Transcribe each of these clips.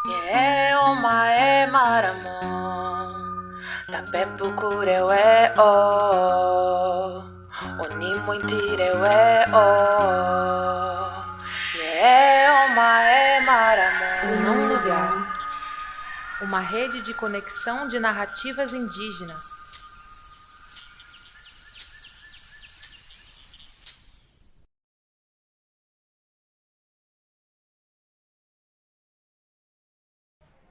Ye o mae maramo Tapepu kurewe o Oni muitirewe o Ye o mae maramo Num lugar. Uma rede de conexão de narrativas indígenas.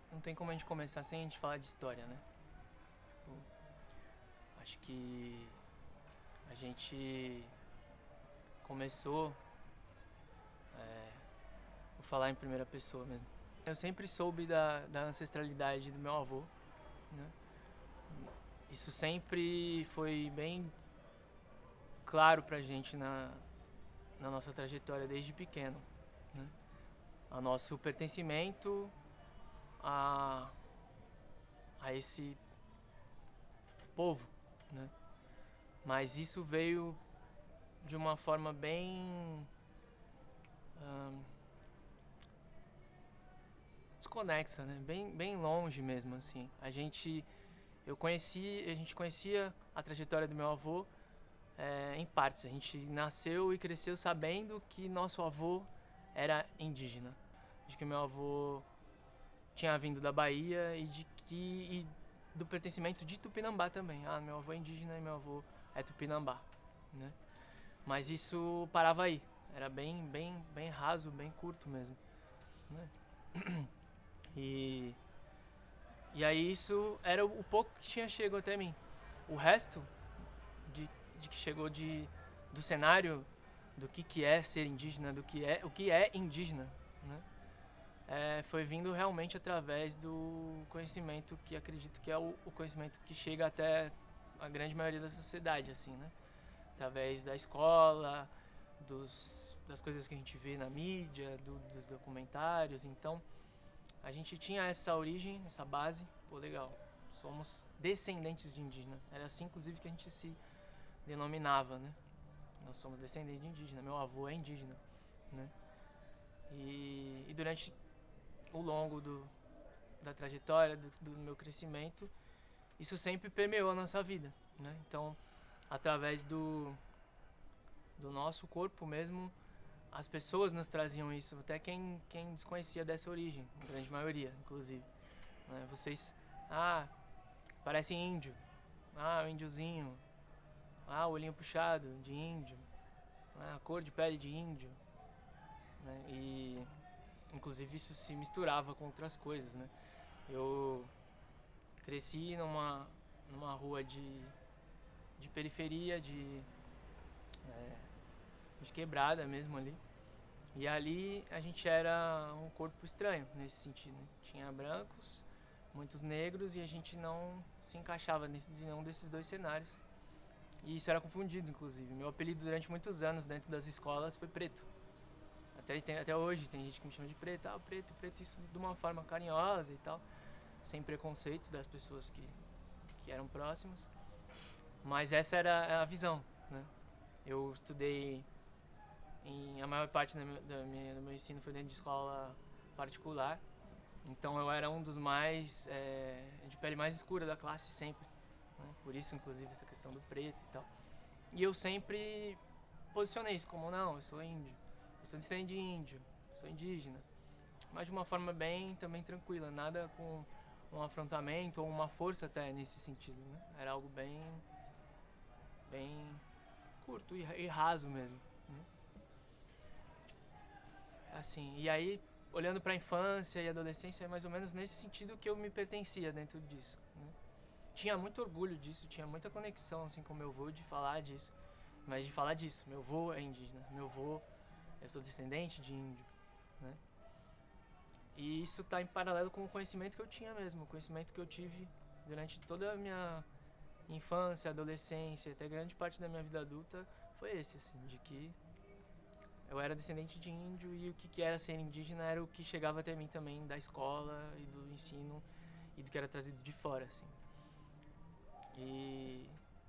Não tem como a gente começar sem a gente falar de história, né? Acho que a gente começou, vou falar em primeira pessoa mesmo. Eu sempre soube da ancestralidade do meu avô, né? Isso sempre foi bem claro pra gente na nossa trajetória desde pequeno, né? O nosso pertencimento a esse povo, né? Mas isso veio de uma forma bem desconexa, né? Bem longe mesmo, assim. A gente conhecia a trajetória do meu avô em partes. A gente nasceu e cresceu sabendo que nosso avô era indígena, de que meu avô tinha vindo da Bahia e do pertencimento de Tupinambá também. Ah, meu avô é indígena e meu avô é Tupinambá, né? Mas isso parava aí. Era bem raso, bem curto mesmo, né? E aí isso era o pouco que tinha chegado até mim. O resto de que chegou do cenário do que é ser indígena, o que é indígena, né? Foi vindo realmente através do conhecimento que acredito que é o conhecimento que chega até a grande maioria da sociedade, assim, né? Através da escola, das coisas que a gente vê na mídia, dos documentários. Então, a gente tinha essa origem, essa base, pô, legal. Somos descendentes de indígena. Era assim, inclusive, que a gente se denominava, né? Nós somos descendentes de indígena. Meu avô é indígena, né? E durante o longo da trajetória, do meu crescimento, isso sempre permeou a nossa vida, né? Então, através do nosso corpo mesmo, as pessoas nos traziam isso, até quem desconhecia dessa origem, a grande maioria, inclusive. Né? Vocês, parecem índio, o índiozinho, o olhinho puxado de índio, a cor de pele de índio, né? E inclusive isso se misturava com outras coisas, né? Eu cresci numa rua de periferia, de quebrada mesmo ali. E ali a gente era um corpo estranho nesse sentido, né? Tinha brancos, muitos negros e a gente não se encaixava dentro de nenhum desses dois cenários. E isso era confundido, inclusive. Meu apelido durante muitos anos dentro das escolas foi Preto. Até hoje tem gente que me chama de Preto, preto, isso de uma forma carinhosa e tal, sem preconceitos das pessoas que eram próximas. Mas essa era a visão, né? Eu estudei a maior parte do meu ensino foi dentro de escola particular. Então eu era um dos mais de pele mais escura da classe sempre, né? Por isso, inclusive, essa questão do preto e tal. E eu sempre posicionei isso como, não, eu sou índio, eu sou descendente de índio, sou indígena. Mas de uma forma bem também tranquila, nada com um afrontamento ou uma força até nesse sentido, né? Era algo bem curto e raso mesmo, né? Assim, e aí, olhando para a infância e adolescência, é mais ou menos nesse sentido que eu me pertencia dentro disso, né? Tinha muito orgulho disso, tinha muita conexão assim com meu avô de falar disso, mas de falar disso, meu avô é indígena, eu sou descendente de índio, né? E isso está em paralelo com o conhecimento que eu tinha mesmo, o conhecimento que eu tive durante toda a minha infância, adolescência, até grande parte da minha vida adulta foi esse, assim, de que eu era descendente de índio e o que era ser indígena era o que chegava até mim também da escola e do ensino e do que era trazido de fora, assim. E,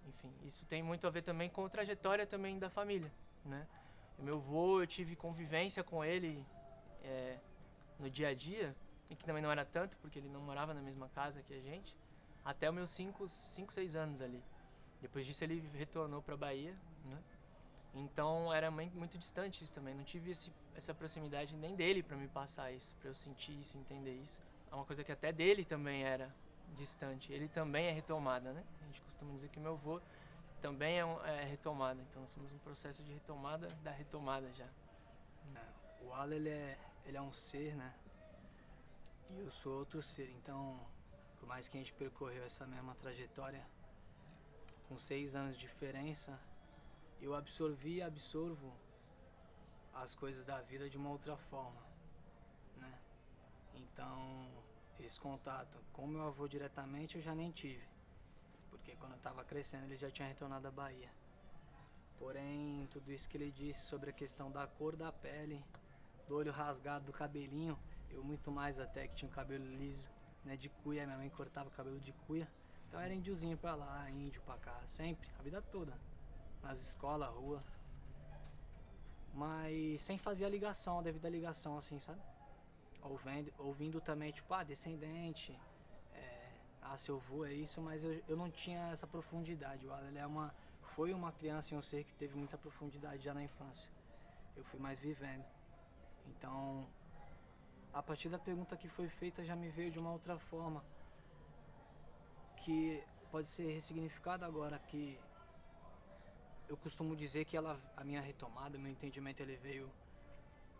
enfim, isso tem muito a ver também com a trajetória também da família, né? O meu avô, eu tive convivência com ele no dia a dia e que também não era tanto, porque ele não morava na mesma casa que a gente, até os meus 5, 6 anos ali. Depois disso ele retornou para a Bahia, né? Então era muito distante isso também, não tive essa proximidade nem dele para me passar isso, para eu sentir isso, entender isso. É uma coisa que até dele também era distante, ele também é retomada, né? A gente costuma dizer que meu avô também é retomada, então nós somos um processo de retomada da retomada já. O Alan, ele é um ser, né? E eu sou outro ser, então, por mais que a gente percorreu essa mesma trajetória, com 6 anos de diferença, eu absorvi e absorvo as coisas da vida de uma outra forma, né? Então, esse contato com meu avô diretamente eu já nem tive, porque quando eu estava crescendo ele já tinha retornado à Bahia. Porém, tudo isso que ele disse sobre a questão da cor da pele, do olho rasgado, do cabelinho, eu muito mais até que tinha um cabelo liso, né, de cuia, minha mãe cortava o cabelo de cuia, então era índiozinho pra lá, índio pra cá, sempre, a vida toda, nas escolas, rua, mas sem fazer a ligação, a devida ligação assim, sabe? Ouvindo também, tipo, descendente, seu avô é isso, mas eu não tinha essa profundidade. O Alan foi uma criança e um ser que teve muita profundidade já na infância. Eu fui mais vivendo. Então, a partir da pergunta que foi feita já me veio de uma outra forma, que pode ser ressignificada agora, que eu costumo dizer que a minha retomada, meu entendimento, ele veio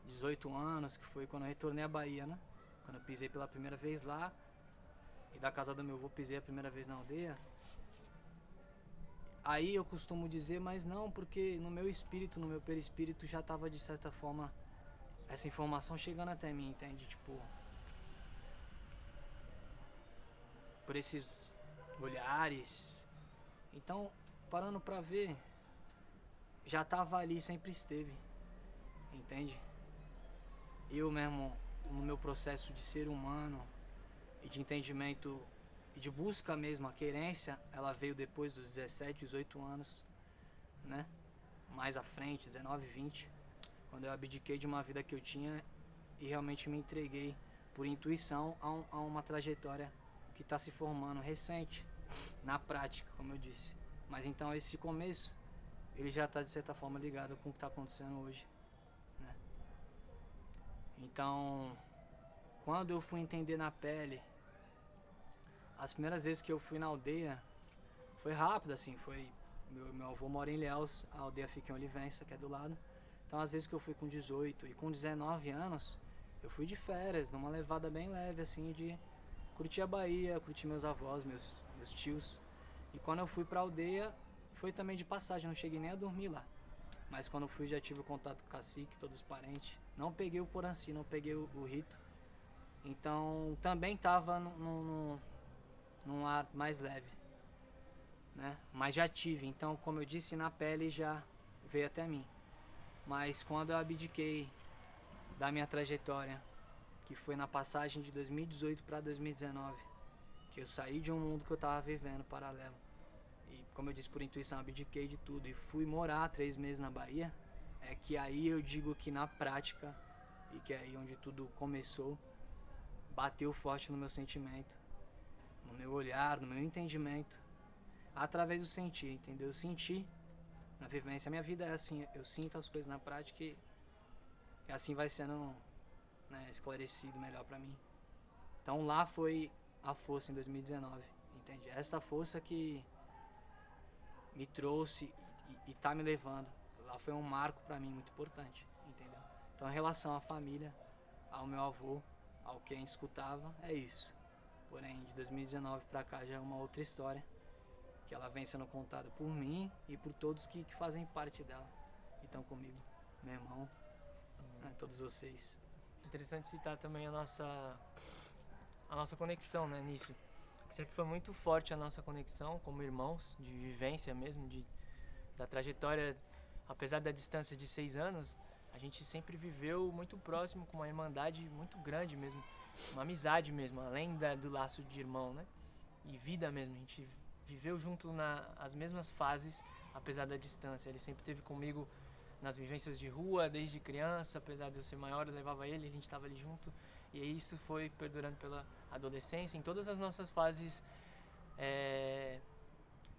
18 anos, que foi quando eu retornei à Bahia, né? Quando eu pisei pela primeira vez lá, e da casa do meu avô pisei a primeira vez na aldeia. Aí eu costumo dizer, mas não, porque no meu espírito, no meu perispírito já estava de certa forma essa informação chegando até mim, entende? Tipo, por esses olhares. Então, parando pra ver, já tava ali, sempre esteve, entende? Eu mesmo, no meu processo de ser humano e de entendimento e de busca mesmo, a querência, ela veio depois dos 17, 18 anos, né? Mais à frente, 19, 20, quando eu abdiquei de uma vida que eu tinha e realmente me entreguei por intuição a uma trajetória que está se formando recente, na prática, como eu disse. Mas então esse começo, ele já está de certa forma ligado com o que está acontecendo hoje, né? Então, quando eu fui entender na pele, as primeiras vezes que eu fui na aldeia, foi rápido assim, meu avô mora em Ilhéus, a aldeia fica em Olivença, que é do lado. Então às vezes que eu fui com 18 e com 19 anos, eu fui de férias, numa levada bem leve assim, de curtir a Bahia, curtir meus avós, meus tios. E quando eu fui pra aldeia, foi também de passagem, não cheguei nem a dormir lá. Mas quando eu fui já tive o contato com o cacique, todos os parentes. Não peguei o Poranci, não peguei o rito. Então também tava num ar mais leve, né? Mas já tive, então como eu disse, na pele já veio até mim. Mas quando eu abdiquei da minha trajetória, que foi na passagem de 2018 para 2019, que eu saí de um mundo que eu estava vivendo paralelo, e como eu disse, por intuição, abdiquei de tudo e fui morar 3 meses na Bahia, é que aí eu digo que na prática, e que é aí onde tudo começou, bateu forte no meu sentimento, no meu olhar, no meu entendimento, através do sentir, entendeu? Eu senti na vivência. A minha vida é assim, eu sinto as coisas na prática e assim vai sendo, né, esclarecido melhor pra mim. Então lá foi a força em 2019, entende? Essa força que me trouxe e tá me levando. Lá foi um marco pra mim muito importante, entendeu? Então em relação à família, ao meu avô, ao quem escutava, é isso. Porém, de 2019 pra cá já é uma outra história, que ela vem sendo contada por mim e por todos que fazem parte dela e estão comigo, meu irmão, né, todos vocês. Interessante citar também a nossa conexão, né, nisso. Sempre foi muito forte a nossa conexão como irmãos, de vivência mesmo, da trajetória, apesar da distância de 6 anos, a gente sempre viveu muito próximo, com uma irmandade muito grande mesmo, uma amizade mesmo, além do laço de irmão, né, e vida mesmo. A gente viveu junto as mesmas fases, apesar da distância. Ele sempre esteve comigo nas vivências de rua desde criança, apesar de eu ser maior, eu levava ele, a gente estava ali junto. E isso foi perdurando pela adolescência, em todas as nossas fases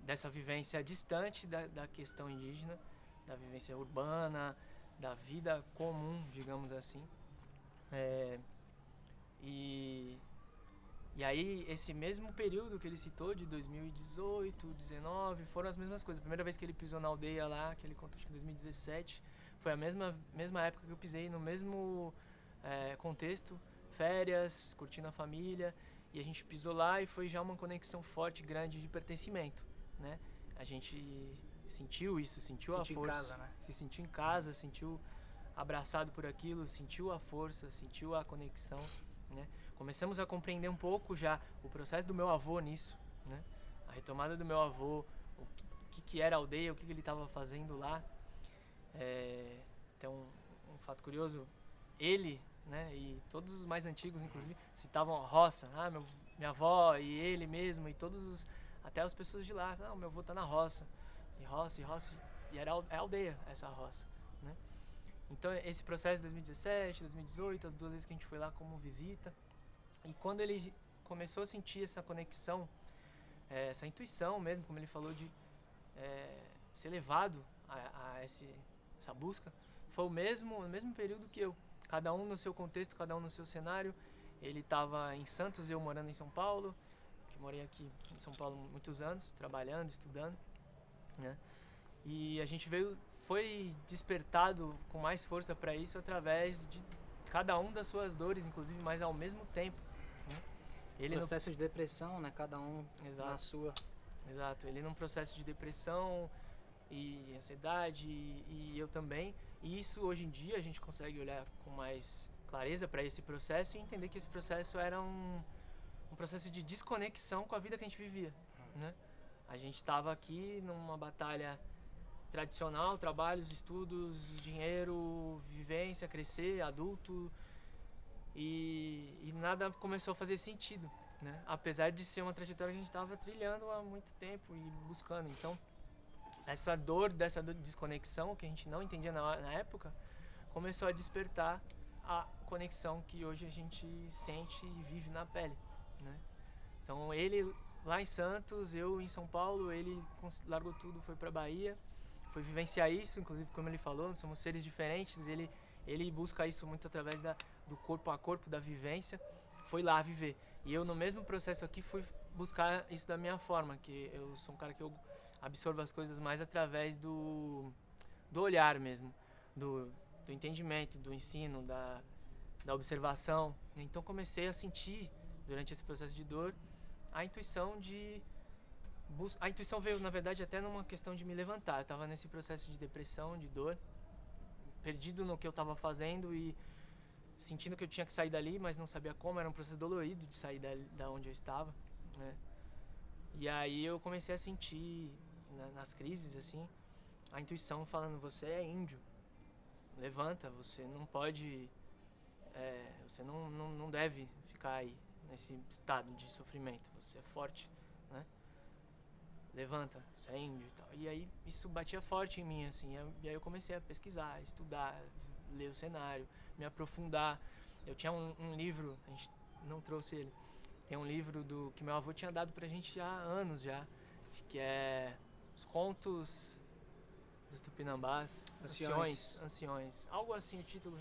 dessa vivência distante da questão indígena, da vivência urbana, da vida comum, digamos assim. E aí, esse mesmo período que ele citou, de 2018, 2019, foram as mesmas coisas. A primeira vez que ele pisou na aldeia lá, que ele contou, acho que em 2017, foi a mesma época que eu pisei, no mesmo contexto, férias, curtindo a família, e a gente pisou lá e foi já uma conexão forte, grande de pertencimento, né? A gente sentiu isso, sentiu a força, em casa, né? se sentiu em casa, sentiu abraçado por aquilo, sentiu a força, sentiu a conexão, né? Começamos a compreender um pouco já o processo do meu avô nisso, né? A retomada do meu avô, o que era a aldeia, o que ele estava fazendo lá. Tem um fato curioso, ele, né, e todos os mais antigos, inclusive, citavam a roça, minha avó e ele mesmo, e até as pessoas de lá, meu avô tá na roça, e roça, e era aldeia essa roça, né? Então esse processo de 2017, 2018, as 2 vezes que a gente foi lá como visita, e quando ele começou a sentir essa conexão, essa intuição mesmo, como ele falou, de ser levado a essa busca, foi no mesmo período que eu. Cada um no seu contexto, cada um no seu cenário. Ele estava em Santos, eu morando em São Paulo, que morei aqui em São Paulo muitos anos, trabalhando, estudando, né? E a gente foi despertado com mais força para isso através de cada um das suas dores, inclusive, mas ao mesmo tempo, né? Ele processo de depressão, né? Cada um Exato. na sua. Exato. Ele num processo de depressão e ansiedade, e eu também. E isso, hoje em dia, a gente consegue olhar com mais clareza para esse processo e entender que esse processo era um processo de desconexão com a vida que a gente vivia, né? A gente estava aqui numa batalha tradicional, trabalhos, estudos, dinheiro, vivência, crescer, adulto, e nada começou a fazer sentido, né? Apesar de ser uma trajetória que a gente estava trilhando há muito tempo e buscando. Então, essa dor dessa desconexão que a gente não entendia na época começou a despertar a conexão que hoje a gente sente e vive na pele, né? Então ele lá em Santos, eu em São Paulo, ele largou tudo, foi para Bahia, foi vivenciar isso, inclusive como ele falou, somos seres diferentes, ele busca isso muito através do corpo a corpo, da vivência, foi lá viver. E eu no mesmo processo aqui fui buscar isso da minha forma, que eu sou um cara que eu absorvo as coisas mais através do olhar mesmo, do entendimento, do ensino, da observação. Então comecei a sentir, durante esse processo de dor, a intuição a intuição veio, na verdade, até numa questão de me levantar. Eu estava nesse processo de depressão, de dor, perdido no que eu estava fazendo e sentindo que eu tinha que sair dali, mas não sabia como. Era um processo dolorido de sair da onde eu estava, né? E aí eu comecei a sentir, nas crises, assim, a intuição falando: você é índio, levanta, você não pode, você não deve ficar aí nesse estado de sofrimento, você é forte, né? Levanta, você é índio e tal. E aí isso batia forte em mim, assim, e aí eu comecei a pesquisar, estudar, ler o cenário, me aprofundar. Eu tinha um livro, a gente não trouxe ele, tem um livro que meu avô tinha dado pra gente há anos já, que é Os Contos dos Tupinambás, Anciões, algo assim o título,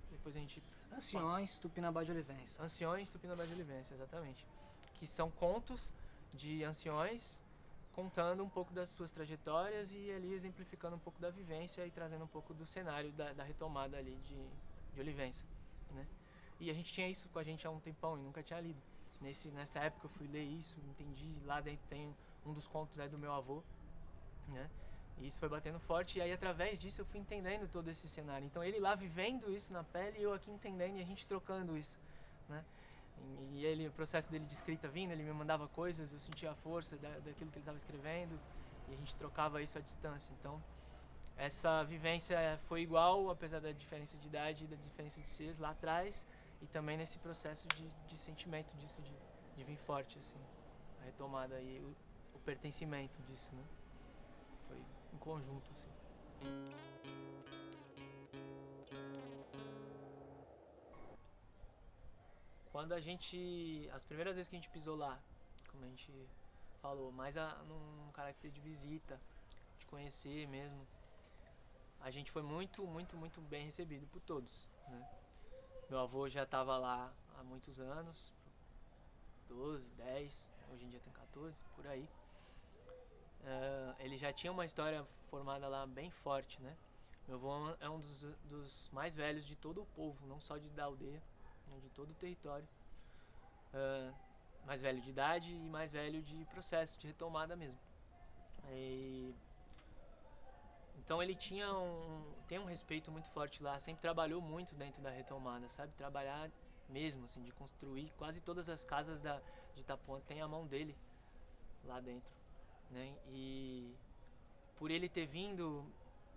depois a gente... Anciões Tupinambá de Olivença. Anciões Tupinambá de Olivença, exatamente. Que são contos de anciões contando um pouco das suas trajetórias e ali exemplificando um pouco da vivência e trazendo um pouco do cenário da retomada ali de Olivença, né? E a gente tinha isso com a gente há um tempão e nunca tinha lido. Nessa época eu fui ler isso, entendi, lá dentro tem um dos contos do meu avô, né? E isso foi batendo forte, e aí através disso eu fui entendendo todo esse cenário. Então ele lá vivendo isso na pele e eu aqui entendendo e a gente trocando isso, né? E ele, o processo dele de escrita vindo, ele me mandava coisas, eu sentia a força daquilo que ele estava escrevendo e a gente trocava isso à distância. Então essa vivência foi igual, apesar da diferença de idade e da diferença de seres lá atrás, e também nesse processo de sentimento disso, de vir forte, assim, a retomada e o pertencimento disso, né? Foi um conjunto, assim. quando as primeiras vezes que a gente pisou lá, como a gente falou, mais num caráter de visita, de conhecer mesmo, a gente foi muito, muito, muito bem recebido por todos, né? Meu avô já estava lá há muitos anos, 12, 10, hoje em dia tem 14, por aí. Ele já tinha uma história formada lá bem forte, né? Meu avô é um dos mais velhos de todo o povo, não só da aldeia, né, de todo o território. Mais velho de idade e mais velho de processo, de retomada mesmo. Então ele tem um respeito muito forte lá, sempre trabalhou muito dentro da retomada, sabe? Trabalhar mesmo, assim, de construir. Quase todas as casas de Itapuã tem a mão dele lá dentro, né? E por ele ter vindo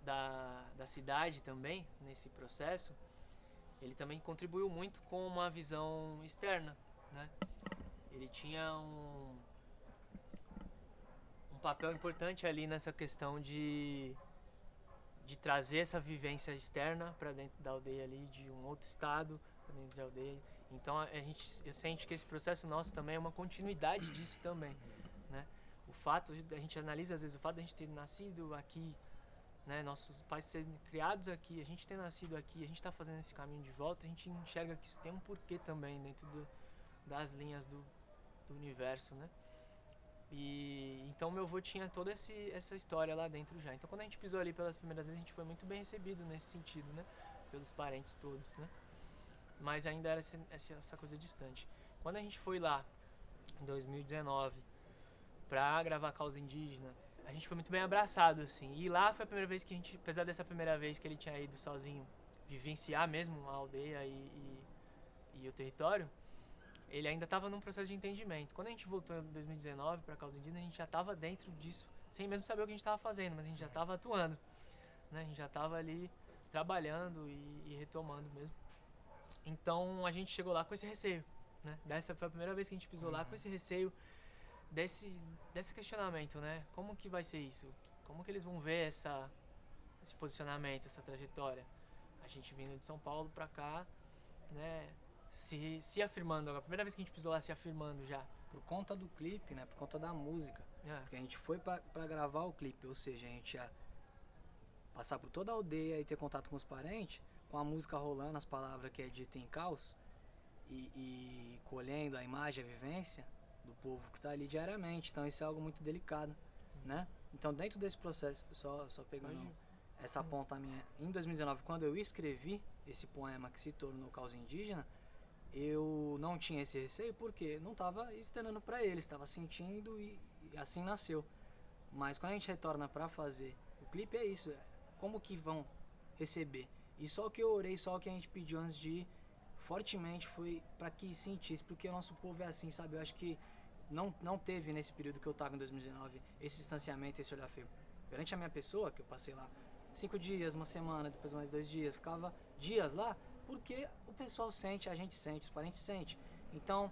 da cidade também, nesse processo, ele também contribuiu muito com uma visão externa, né? Ele tinha um papel importante ali nessa questão de trazer essa vivência externa para dentro da aldeia ali, de um outro estado para dentro da aldeia. Então eu sinto que esse processo nosso também é uma continuidade disso também, né? O fato, a gente analisa às vezes o fato de a gente ter nascido aqui, né, nossos pais serem criados aqui, a gente ter nascido aqui, a gente está fazendo esse caminho de volta, a gente enxerga que isso tem um porquê também dentro das linhas do universo, né? E então meu avô tinha toda essa história lá dentro já. Então quando a gente pisou ali pelas primeiras vezes, a gente foi muito bem recebido nesse sentido, né? Pelos parentes todos, né? Mas ainda era essa coisa distante. Quando a gente foi lá em 2019 pra gravar Causa Indígena, a gente foi muito bem abraçado, assim. E lá foi a primeira vez que a gente, apesar dessa primeira vez que ele tinha ido sozinho vivenciar mesmo a aldeia e o território, ele ainda estava num processo de entendimento. Quando a gente voltou em 2019 para a Causa Indígena, a gente já estava dentro disso, sem mesmo saber o que a gente estava fazendo, mas a gente já estava atuando, né? A gente já estava ali trabalhando e retomando mesmo. Então a gente chegou lá com esse receio, né? Dessa foi a primeira vez que a gente pisou lá com esse receio desse questionamento, né? Como que vai ser isso? Como que eles vão ver esse posicionamento, essa trajetória? A gente vindo de São Paulo para cá, né? Se afirmando, a primeira vez que a gente pisou lá se afirmando já. Por conta do clipe, né? Por conta da música. Porque a gente foi pra gravar o clipe, ou seja, a gente ia passar por toda a aldeia e ter contato com os parentes, com a música rolando, as palavras que é dita em caos, e colhendo a imagem, a vivência do povo que tá ali diariamente. Então isso é algo muito delicado, né? Então dentro desse processo, só pegando essa ponta minha, em 2019, quando eu escrevi esse poema que se tornou Causa Indígena, eu não tinha esse receio porque não estava externando para eles, estava sentindo e assim nasceu. Mas quando a gente retorna para fazer o clipe, é isso, como que vão receber? E só o que eu orei, só o que a gente pediu antes de ir, fortemente foi para que sentisse, porque o nosso povo é assim, sabe? Eu acho que não teve nesse período que eu estava em 2019 esse distanciamento, esse olhar feio. Perante a minha pessoa, que eu passei lá 5 dias, uma semana, depois mais 2 dias, ficava dias lá, porque o pessoal sente, a gente sente, os parentes sentem. Então,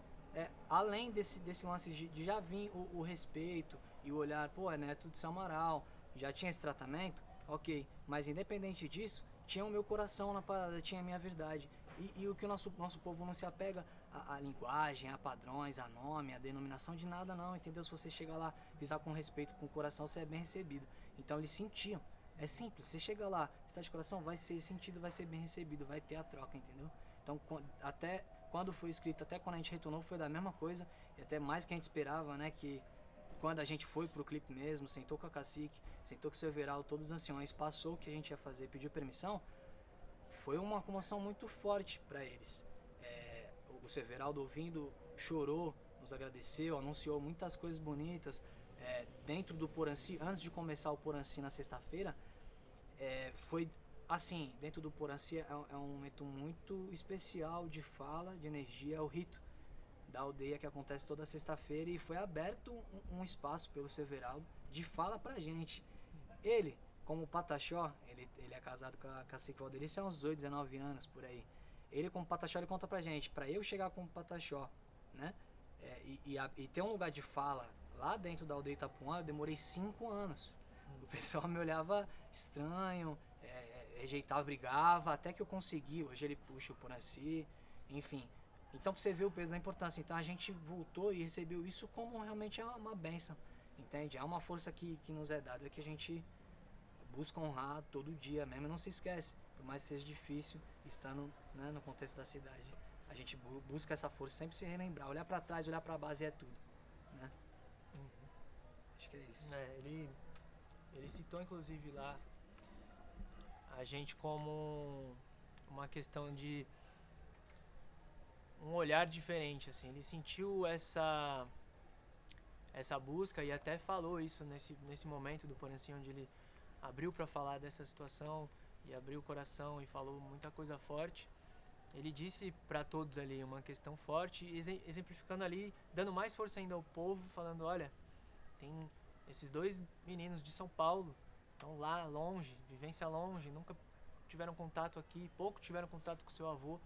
além desse lance de já vir o respeito e o olhar, pô, é neto de São Amaral, já tinha esse tratamento, ok, mas independente disso, tinha o meu coração na parada, tinha a minha verdade. E o que o nosso povo não se apega à linguagem, a padrões, a nome, a denominação de nada não, entendeu? Se você chegar lá, pisar com respeito, com o coração, você é bem recebido. Então eles sentiam. É simples, você chega lá, está de coração, vai ser sentido, vai ser bem recebido, vai ter a troca, entendeu? Então, até quando foi escrito, até quando a gente retornou, foi da mesma coisa, e até mais que a gente esperava, né? Que quando a gente foi pro clipe mesmo, sentou com a Cacique, sentou com o seu Everaldo, todos os anciões, passou o que a gente ia fazer, pediu permissão, foi uma comoção muito forte para eles. O seu Everaldo ouvindo, chorou, nos agradeceu, anunciou muitas coisas bonitas. Dentro do Poranci, antes de começar o Poranci na sexta-feira, foi assim, dentro do Poranci é um momento muito especial de fala, de energia, é o rito da aldeia que acontece toda sexta-feira, e foi aberto um espaço pelo Severaldo de fala pra gente. Ele, como Pataxó, ele é casado com a Cacique Valdelice há uns 18, 19 anos, por aí. Ele, como Pataxó, ele conta pra gente, pra eu chegar como Pataxó, né, e ter um lugar de fala lá dentro da aldeia Itapuã, eu demorei 5 anos. O pessoal me olhava estranho, rejeitava, brigava, até que eu consegui. Hoje ele puxa o Poranci, enfim. Então, pra você ver o peso da importância. Então, a gente voltou e recebeu isso como realmente é uma bênção, entende? É uma força que nos é dada, que a gente busca honrar todo dia mesmo, não se esquece, por mais que seja difícil, estando, né, no contexto da cidade. A gente busca essa força, sempre se relembrar, olhar pra trás, olhar pra base é tudo, né? Acho que é isso. Ele citou inclusive lá a gente como uma questão de um olhar diferente, assim. Ele sentiu essa busca e até falou isso nesse momento do Porém, onde ele abriu para falar dessa situação e abriu o coração e falou muita coisa forte. Ele disse para todos ali uma questão forte, exemplificando ali, dando mais força ainda ao povo, falando, olha, tem esses 2 meninos de São Paulo, estão lá longe, vivência longe, nunca tiveram contato aqui, pouco tiveram contato com seu avô,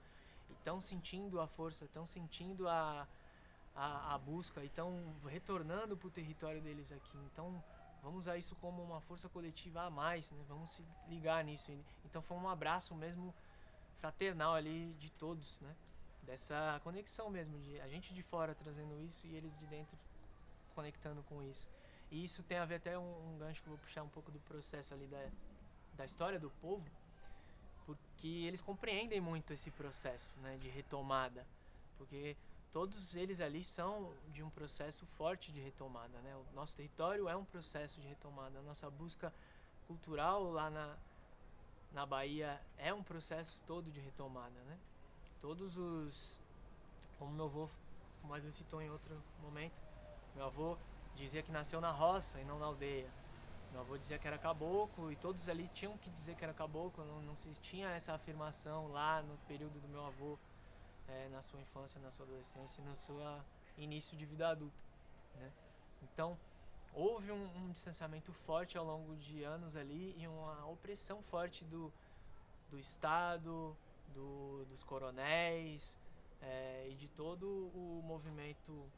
e estão sentindo a força, estão sentindo a busca, e estão retornando para o território deles aqui. Então, vamos usar isso como uma força coletiva a mais, né? Vamos se ligar nisso. Então, foi um abraço mesmo fraternal ali de todos, né? Dessa conexão mesmo, de a gente de fora trazendo isso e eles de dentro conectando com isso. E isso tem a ver até um gancho que eu vou puxar um pouco do processo ali da história do povo, porque eles compreendem muito esse processo, né, de retomada, porque todos eles ali são de um processo forte de retomada, né? O nosso território é um processo de retomada, a nossa busca cultural lá na Bahia é um processo todo de retomada, né? Todos os, como meu avô, mais ele citou em outro momento, meu avô dizia que nasceu na roça e não na aldeia. Meu avô dizia que era caboclo e todos ali tinham que dizer que era caboclo, não se tinha essa afirmação lá no período do meu avô, na sua infância, na sua adolescência e no seu início de vida adulta, né? Então, houve um distanciamento forte ao longo de anos ali e uma opressão forte do Estado, dos coronéis e de todo o movimento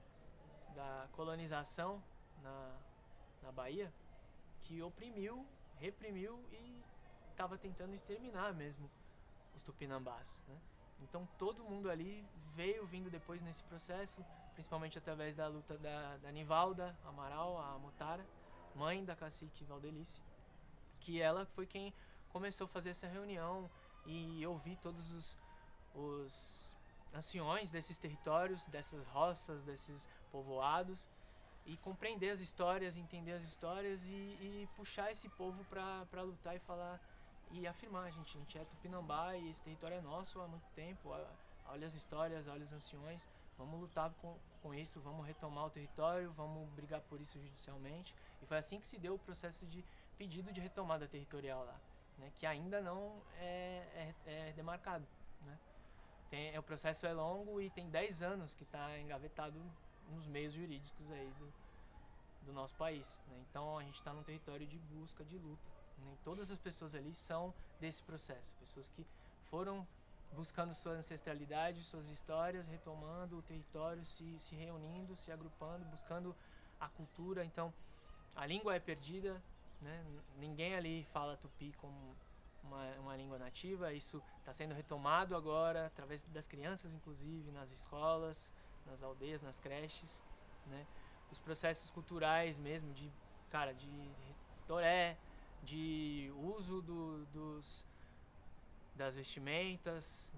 da colonização na Bahia, que oprimiu, reprimiu e estava tentando exterminar mesmo os tupinambás, né? Então todo mundo ali veio vindo depois nesse processo, principalmente através da luta da Nivalda Amaral, a Mutara, mãe da cacique Valdelice, que ela foi quem começou a fazer essa reunião e ouvir todos os anciões desses territórios, dessas roças, desses povoados, e compreender as histórias, entender as histórias e puxar esse povo para lutar e falar e afirmar, a gente é Tupinambá e esse território é nosso há muito tempo, olha as histórias, olha os anciões, vamos lutar com isso, vamos retomar o território, vamos brigar por isso judicialmente. E foi assim que se deu o processo de pedido de retomada territorial lá, né, que ainda não é demarcado, né? O processo é longo e tem 10 anos que está engavetado nos meios jurídicos aí do nosso país, né? Então a gente está num território de busca, de luta, né? E todas as pessoas ali são desse processo, pessoas que foram buscando sua ancestralidade, suas histórias, retomando o território, se reunindo, se agrupando, buscando a cultura. Então a língua é perdida, né? Ninguém ali fala tupi como uma língua nativa. Isso está sendo retomado agora através das crianças, inclusive nas escolas, nas aldeias, nas creches, né? Os processos culturais mesmo de toré, de uso das vestimentas,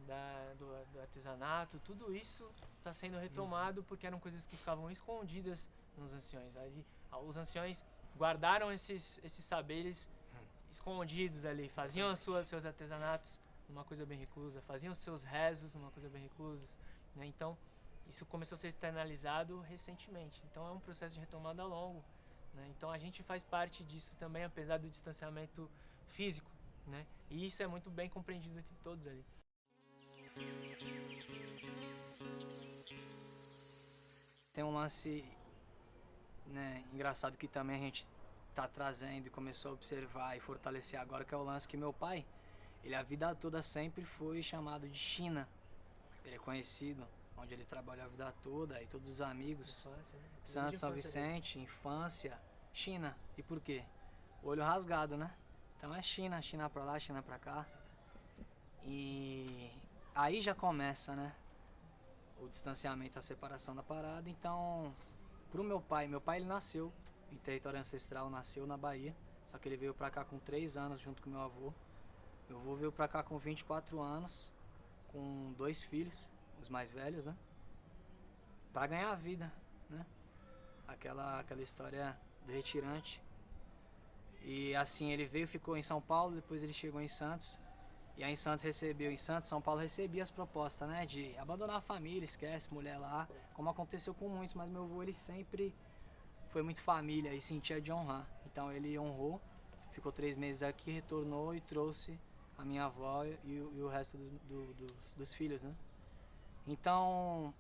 do artesanato, tudo isso está sendo retomado porque eram coisas que ficavam escondidas nos anciões. Aí, os anciões guardaram esses saberes escondidos ali, faziam seus artesanatos numa coisa bem reclusa, faziam seus rezos numa coisa bem reclusa, né? Então, isso começou a ser externalizado recentemente. Então, é um processo de retomada longo, né? Então, a gente faz parte disso também, apesar do distanciamento físico, né? E isso é muito bem compreendido entre todos ali. Tem um lance, né, engraçado que também a gente tá trazendo e começou a observar e fortalecer agora, que é o lance que meu pai, ele a vida toda sempre foi chamado de China. Ele é conhecido, onde ele trabalhou a vida toda, e todos os amigos, Infância, né? Santo São Vicente, infância, China. E por quê? Olho rasgado, né? Então é China, China pra lá, China pra cá. E aí já começa, né? o distanciamento, a separação da parada. Então, pro meu pai ele nasceu em território ancestral, nasceu na Bahia, só que ele veio pra cá com 3 anos junto com meu avô. Meu avô veio pra cá com 24 anos, com 2 filhos, os mais velhos, né? Pra ganhar a vida, né? Aquela história do retirante. E assim, ele veio, ficou em São Paulo, depois ele chegou em Santos. E aí em São Paulo recebia as propostas, né? De abandonar a família, esquece, mulher lá, como aconteceu com muitos, mas meu avô, ele sempre foi muito família e sentia de honrar. Então ele honrou, ficou 3 meses aqui, retornou e trouxe a minha avó e o resto dos filhos, né? Então,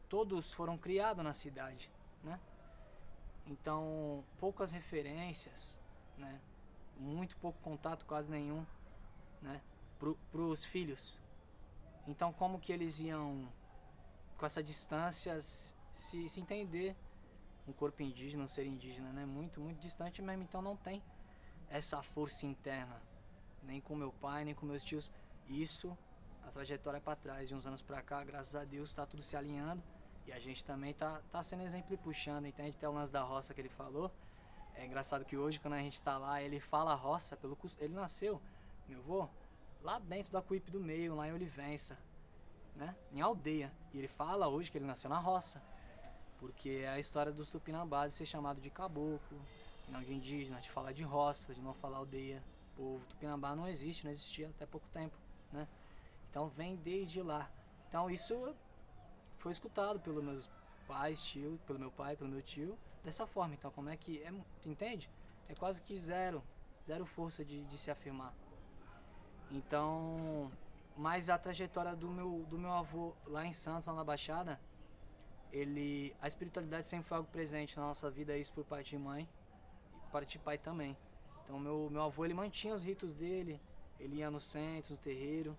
todos foram criados na cidade, né? Então, poucas referências, né? Muito pouco contato, quase nenhum, né? Pros filhos. Então, como que eles iam, com essa distância, se entender um corpo indígena, um ser indígena, né? Muito, muito distante mesmo. Então, não tem essa força interna, nem com meu pai, nem com meus tios. Isso, a trajetória é para trás. De uns anos para cá, graças a Deus, está tudo se alinhando. E a gente também tá sendo exemplo e puxando, entende? Até o lance da roça que ele falou. É engraçado que hoje, quando a gente tá lá, ele fala roça, ele nasceu, meu avô, lá dentro do Acuípe do Meio, lá em Olivença, né? Em aldeia. E ele fala hoje que ele nasceu na roça. Porque é a história dos Tupinambás de ser chamado de caboclo, e não de indígena, de falar de roça, de não falar aldeia, povo. Tupinambá não existe, não existia até pouco tempo, né? Então vem desde lá. Então isso foi escutado pelos meus pais, tio, pelo meu pai, pelo meu tio, dessa forma. Então como é que é, entende? É quase que zero força de se afirmar. Então, mas a trajetória do meu avô lá em Santos, lá na Baixada, a espiritualidade sempre foi algo presente na nossa vida, isso por parte de mãe e parte de pai também. Então meu avô, ele mantinha os ritos dele, ele ia no centro, no terreiro.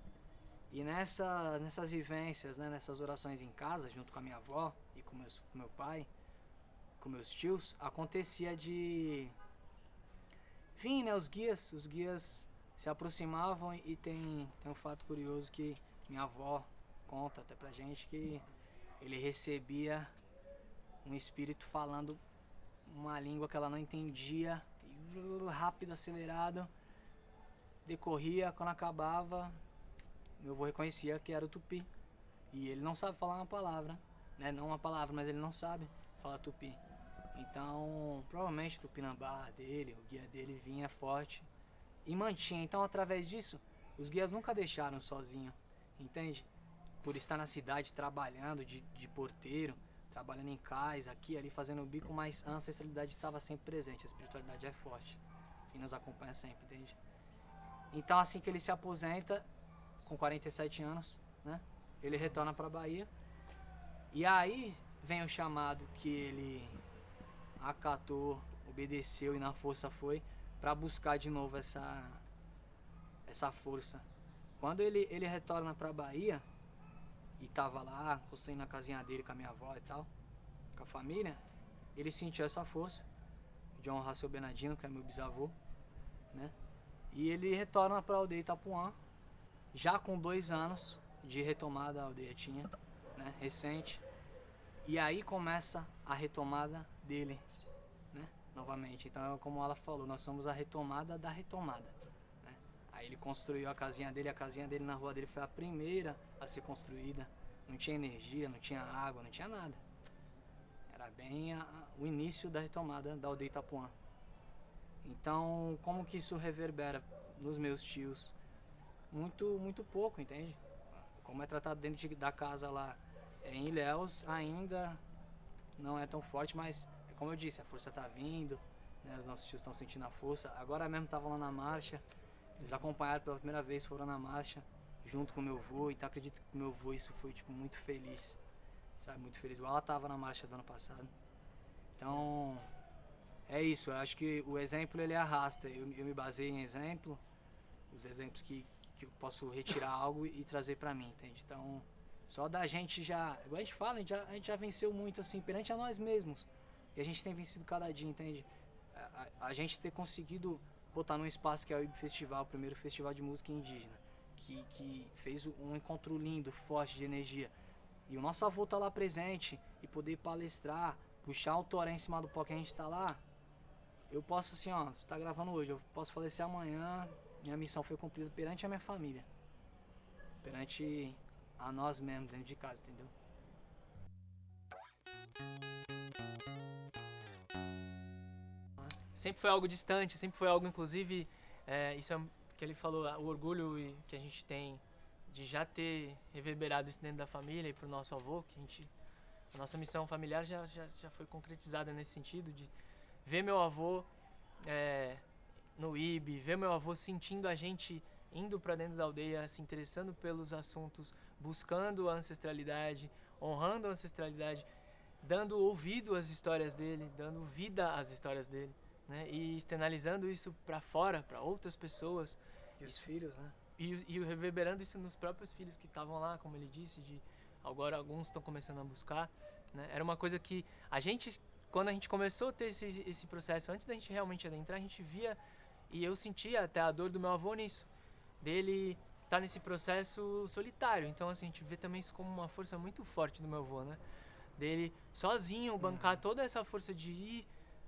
E nessas vivências, né, nessas orações em casa, junto com a minha avó e com meu pai, com meus tios, acontecia de vir, né, os guias se aproximavam. E tem um fato curioso que minha avó conta até pra gente, que ele recebia um espírito falando uma língua que ela não entendia, rápido, acelerado, decorria, quando acabava, meu avô reconhecia que era o tupi. E ele não sabe falar uma palavra, né? Não uma palavra, mas ele não sabe falar tupi. Então, provavelmente o tupinambá dele, o guia dele vinha forte e mantinha. Então, através disso, os guias nunca deixaram sozinho, entende? Por estar na cidade trabalhando de porteiro, trabalhando em cais, aqui ali fazendo o bico, mas a ancestralidade estava sempre presente, a espiritualidade é forte e nos acompanha sempre, entende? Então, assim que ele se aposenta, com 47 anos, né? Ele retorna para a Bahia. E aí vem o chamado que ele acatou, obedeceu e na força foi para buscar de novo essa força. Quando ele retorna para a Bahia e tava lá construindo a casinha dele com a minha avó e tal, com a família, ele sentiu essa força de honrar seu Bernardino, que é meu bisavô, né? E ele retorna para a aldeia Itapuã, já com 2 anos de retomada a aldeia tinha, né, recente. E aí começa a retomada dele, né, novamente. Então, como ela falou, nós somos a retomada da retomada, né? Aí ele construiu a casinha dele na rua dele foi a primeira a ser construída. Não tinha energia, não tinha água, não tinha nada. Era bem o início da retomada da aldeia Itapuã. Então, como que isso reverbera nos meus tios? Muito pouco, entende? Como é tratado dentro da casa lá em Ilhéus, ainda não é tão forte, mas como eu disse, a força tá vindo, né? Os nossos tios estão sentindo a força. Agora mesmo estavam lá na marcha, eles acompanharam pela primeira vez, foram na marcha junto com meu avô. Então acredito que meu avô isso foi tipo muito feliz, sabe? Muito feliz. Igual ela tava na marcha do ano passado. Então é isso, eu acho que o exemplo ele arrasta. Eu me baseio em exemplo, os exemplos que eu posso retirar algo e trazer pra mim, entende? Então, só da gente já, igual a gente fala, a gente já venceu muito assim, perante a nós mesmos. E a gente tem vencido cada dia, entende? A gente ter conseguido botar num espaço que é o IB Festival, o primeiro festival de música indígena, que fez um encontro lindo, forte de energia. e o nosso avô tá lá presente e poder palestrar, puxar o toré em cima do pó que a gente tá lá, eu posso assim, ó, você tá gravando hoje, eu posso falecer amanhã, minha missão foi cumprida perante a minha família, perante a nós mesmos dentro de casa, entendeu? Sempre foi algo distante, sempre foi algo, inclusive, isso é que ele falou, o orgulho que a gente tem de já ter reverberado isso dentro da família e pro nosso avô, que a nossa missão familiar já foi concretizada nesse sentido, de ver meu avô no IB, ver meu avô sentindo a gente indo para dentro da aldeia, se interessando pelos assuntos, buscando a ancestralidade, honrando a ancestralidade, dando ouvido às histórias dele, dando vida às histórias dele, né? E externalizando isso para fora, para outras pessoas. E os filhos, né? E reverberando isso nos próprios filhos que estavam lá, como ele disse, agora alguns estão começando a buscar, né? Era uma coisa que quando a gente começou a ter esse processo, antes da gente realmente adentrar, a gente via, e eu sentia até a dor do meu avô nisso, dele estar nesse processo solitário. Então, assim, a gente vê também isso como uma força muito forte do meu avô, né? Dele sozinho bancar toda essa força de ir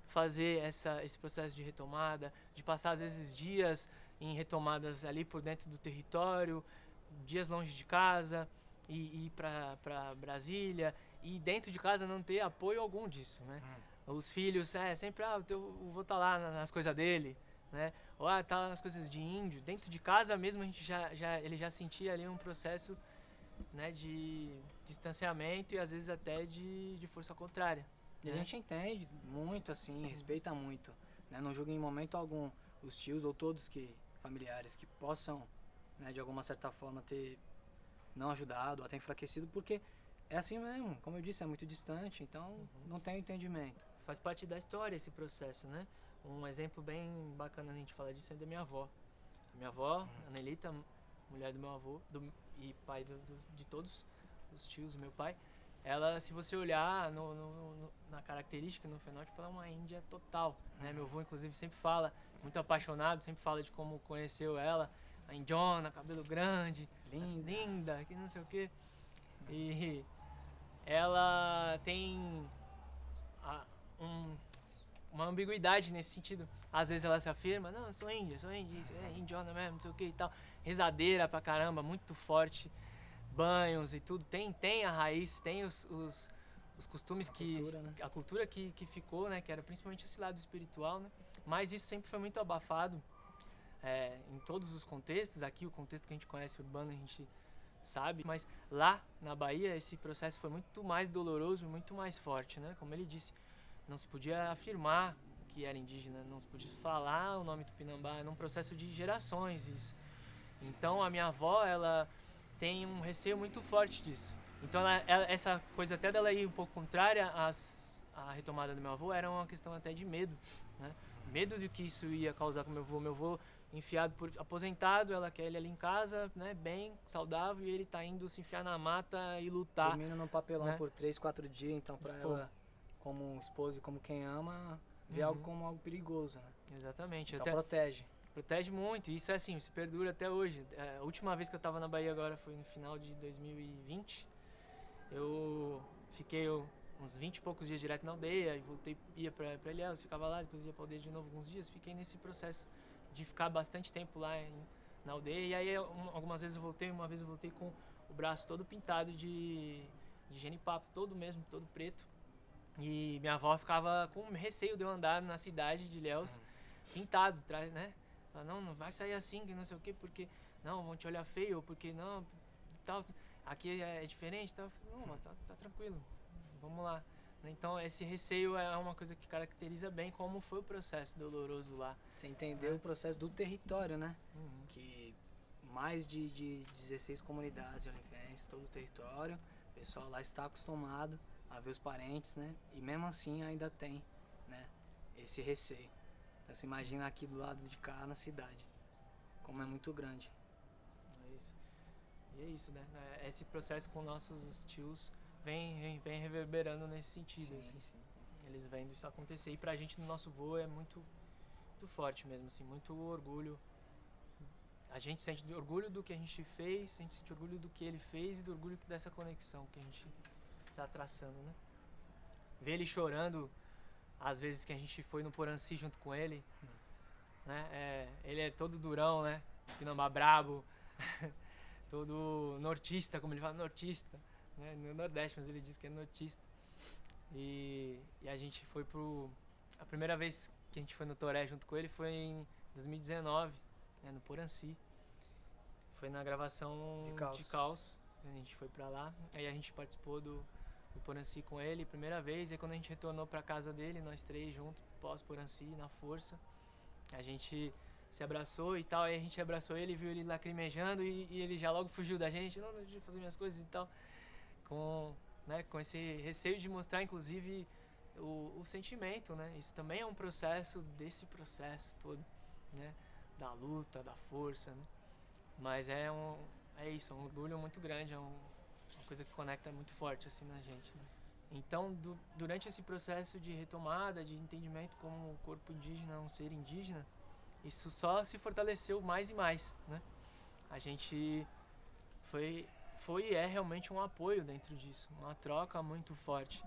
fazer esse processo de retomada, de passar às vezes dias em retomadas ali por dentro do território, dias longe de casa, e ir para Brasília, e dentro de casa não ter apoio algum disso, né? Os filhos, sempre, o vô tá lá nas coisas dele, né? Ou tá lá nas coisas de índio. Dentro de casa mesmo a gente ele já sentia ali um processo, né, de distanciamento e às vezes até de força contrária. E a gente entende muito, assim, respeita muito, né? Não julga em momento algum os tios ou todos familiares que possam, né, de alguma certa forma ter não ajudado ou até enfraquecido, porque é assim mesmo, como eu disse, é muito distante, então não tem entendimento. Faz parte da história esse processo, né? Um exemplo bem bacana a gente falar disso é da minha avó. A minha avó, Anelita, mulher do meu avô e pai de todos os tios do meu pai, ela, se você olhar na característica, no fenótipo, ela é uma índia total, né? Meu avô, inclusive, sempre fala, muito apaixonado, sempre fala de como conheceu ela, a indiona, cabelo grande, linda, que não sei o quê. E ela tem uma ambiguidade nesse sentido. Às vezes ela se afirma, não, eu sou índia, isso é indiana mesmo, não sei o que e tal. Rezadeira pra caramba, muito forte, banhos e tudo. Tem a raiz, tem os costumes a cultura que ficou, né, que era principalmente esse lado espiritual, né? Mas isso sempre foi muito abafado em todos os contextos. Aqui o contexto que a gente conhece urbano a gente sabe, mas lá na Bahia esse processo foi muito mais doloroso, muito mais forte, né? Como ele disse, não se podia afirmar que era indígena, não se podia falar o nome Tupinambá, era um processo de gerações isso. Então a minha avó, ela tem um receio muito forte disso. Então essa coisa até dela ir um pouco contrária à retomada do meu avô era uma questão até de medo, né? Medo de que isso ia causar com meu avô enfiado aposentado, ela quer ele ali em casa, né, bem, saudável, e ele tá indo se enfiar na mata e lutar. Dormindo no papelão, né, por 3, 4 dias, então pra ela, como esposa e como quem ama, vê algo como algo perigoso, né? Exatamente. Então protege. Protege muito, e isso é assim, se perdura até hoje. A última vez que eu tava na Bahia agora foi no final de 2020. Eu fiquei uns 20 e poucos dias direto na aldeia, e ia pra Ilhéus, ficava lá, depois ia pra aldeia de novo alguns dias. Fiquei nesse processo de ficar bastante tempo lá na aldeia, e aí algumas vezes eu voltei, uma vez eu voltei com o braço todo pintado de genipapo, todo preto. E minha avó ficava com receio de eu andar na cidade de Ilhéus pintado, né? Ela, não vai sair assim, que não sei o quê, porque não, vão te olhar feio, porque não, tal, aqui é diferente, tal. Não, mas tá tranquilo, vamos lá. Então esse receio é uma coisa que caracteriza bem como foi o processo doloroso lá. Você entendeu o processo do território, né? Que mais de 16 comunidades olivenses, todo o território, o pessoal lá está acostumado a ver os parentes, né? E mesmo assim ainda tem, né, esse receio. Então você imagina aqui do lado de cá na cidade, como é muito grande. É isso. E é isso, né? Esse processo com nossos tios vem reverberando nesse sentido. Sim, assim. sim. Eles vendo isso acontecer. E pra gente no nosso voo é muito, muito forte mesmo, assim, muito orgulho. a gente sente orgulho do que a gente fez, a gente sente orgulho do que ele fez e do orgulho dessa conexão que a gente tá traçando, né? Ver ele chorando, às vezes que a gente foi no Poranci junto com ele, né? Ele é todo durão, né? Pinambá brabo, todo nortista, como ele fala, nortista, né? No Nordeste, mas ele diz que é nortista. E a gente foi a primeira vez que a gente foi no Toré junto com ele foi em 2019, né? No Poranci. Foi na gravação de Caos. A gente foi pra lá, aí a gente participou do Poranci com ele, primeira vez, e quando a gente retornou pra casa dele, nós três juntos, pós-Poranci, na força, a gente se abraçou e tal, aí a gente abraçou ele, viu ele lacrimejando e ele já logo fugiu da gente, não, deixa eu fazer minhas coisas e tal, com esse receio de mostrar, inclusive, o sentimento, né, isso também é um processo desse processo todo, né, da luta, da força, né, mas é isso, é um orgulho muito grande, é uma coisa que conecta muito forte assim na gente, né? Então, durante esse processo de retomada, de entendimento como o corpo indígena é um ser indígena, isso só se fortaleceu mais e mais, né? A gente foi e é realmente um apoio dentro disso, uma troca muito forte,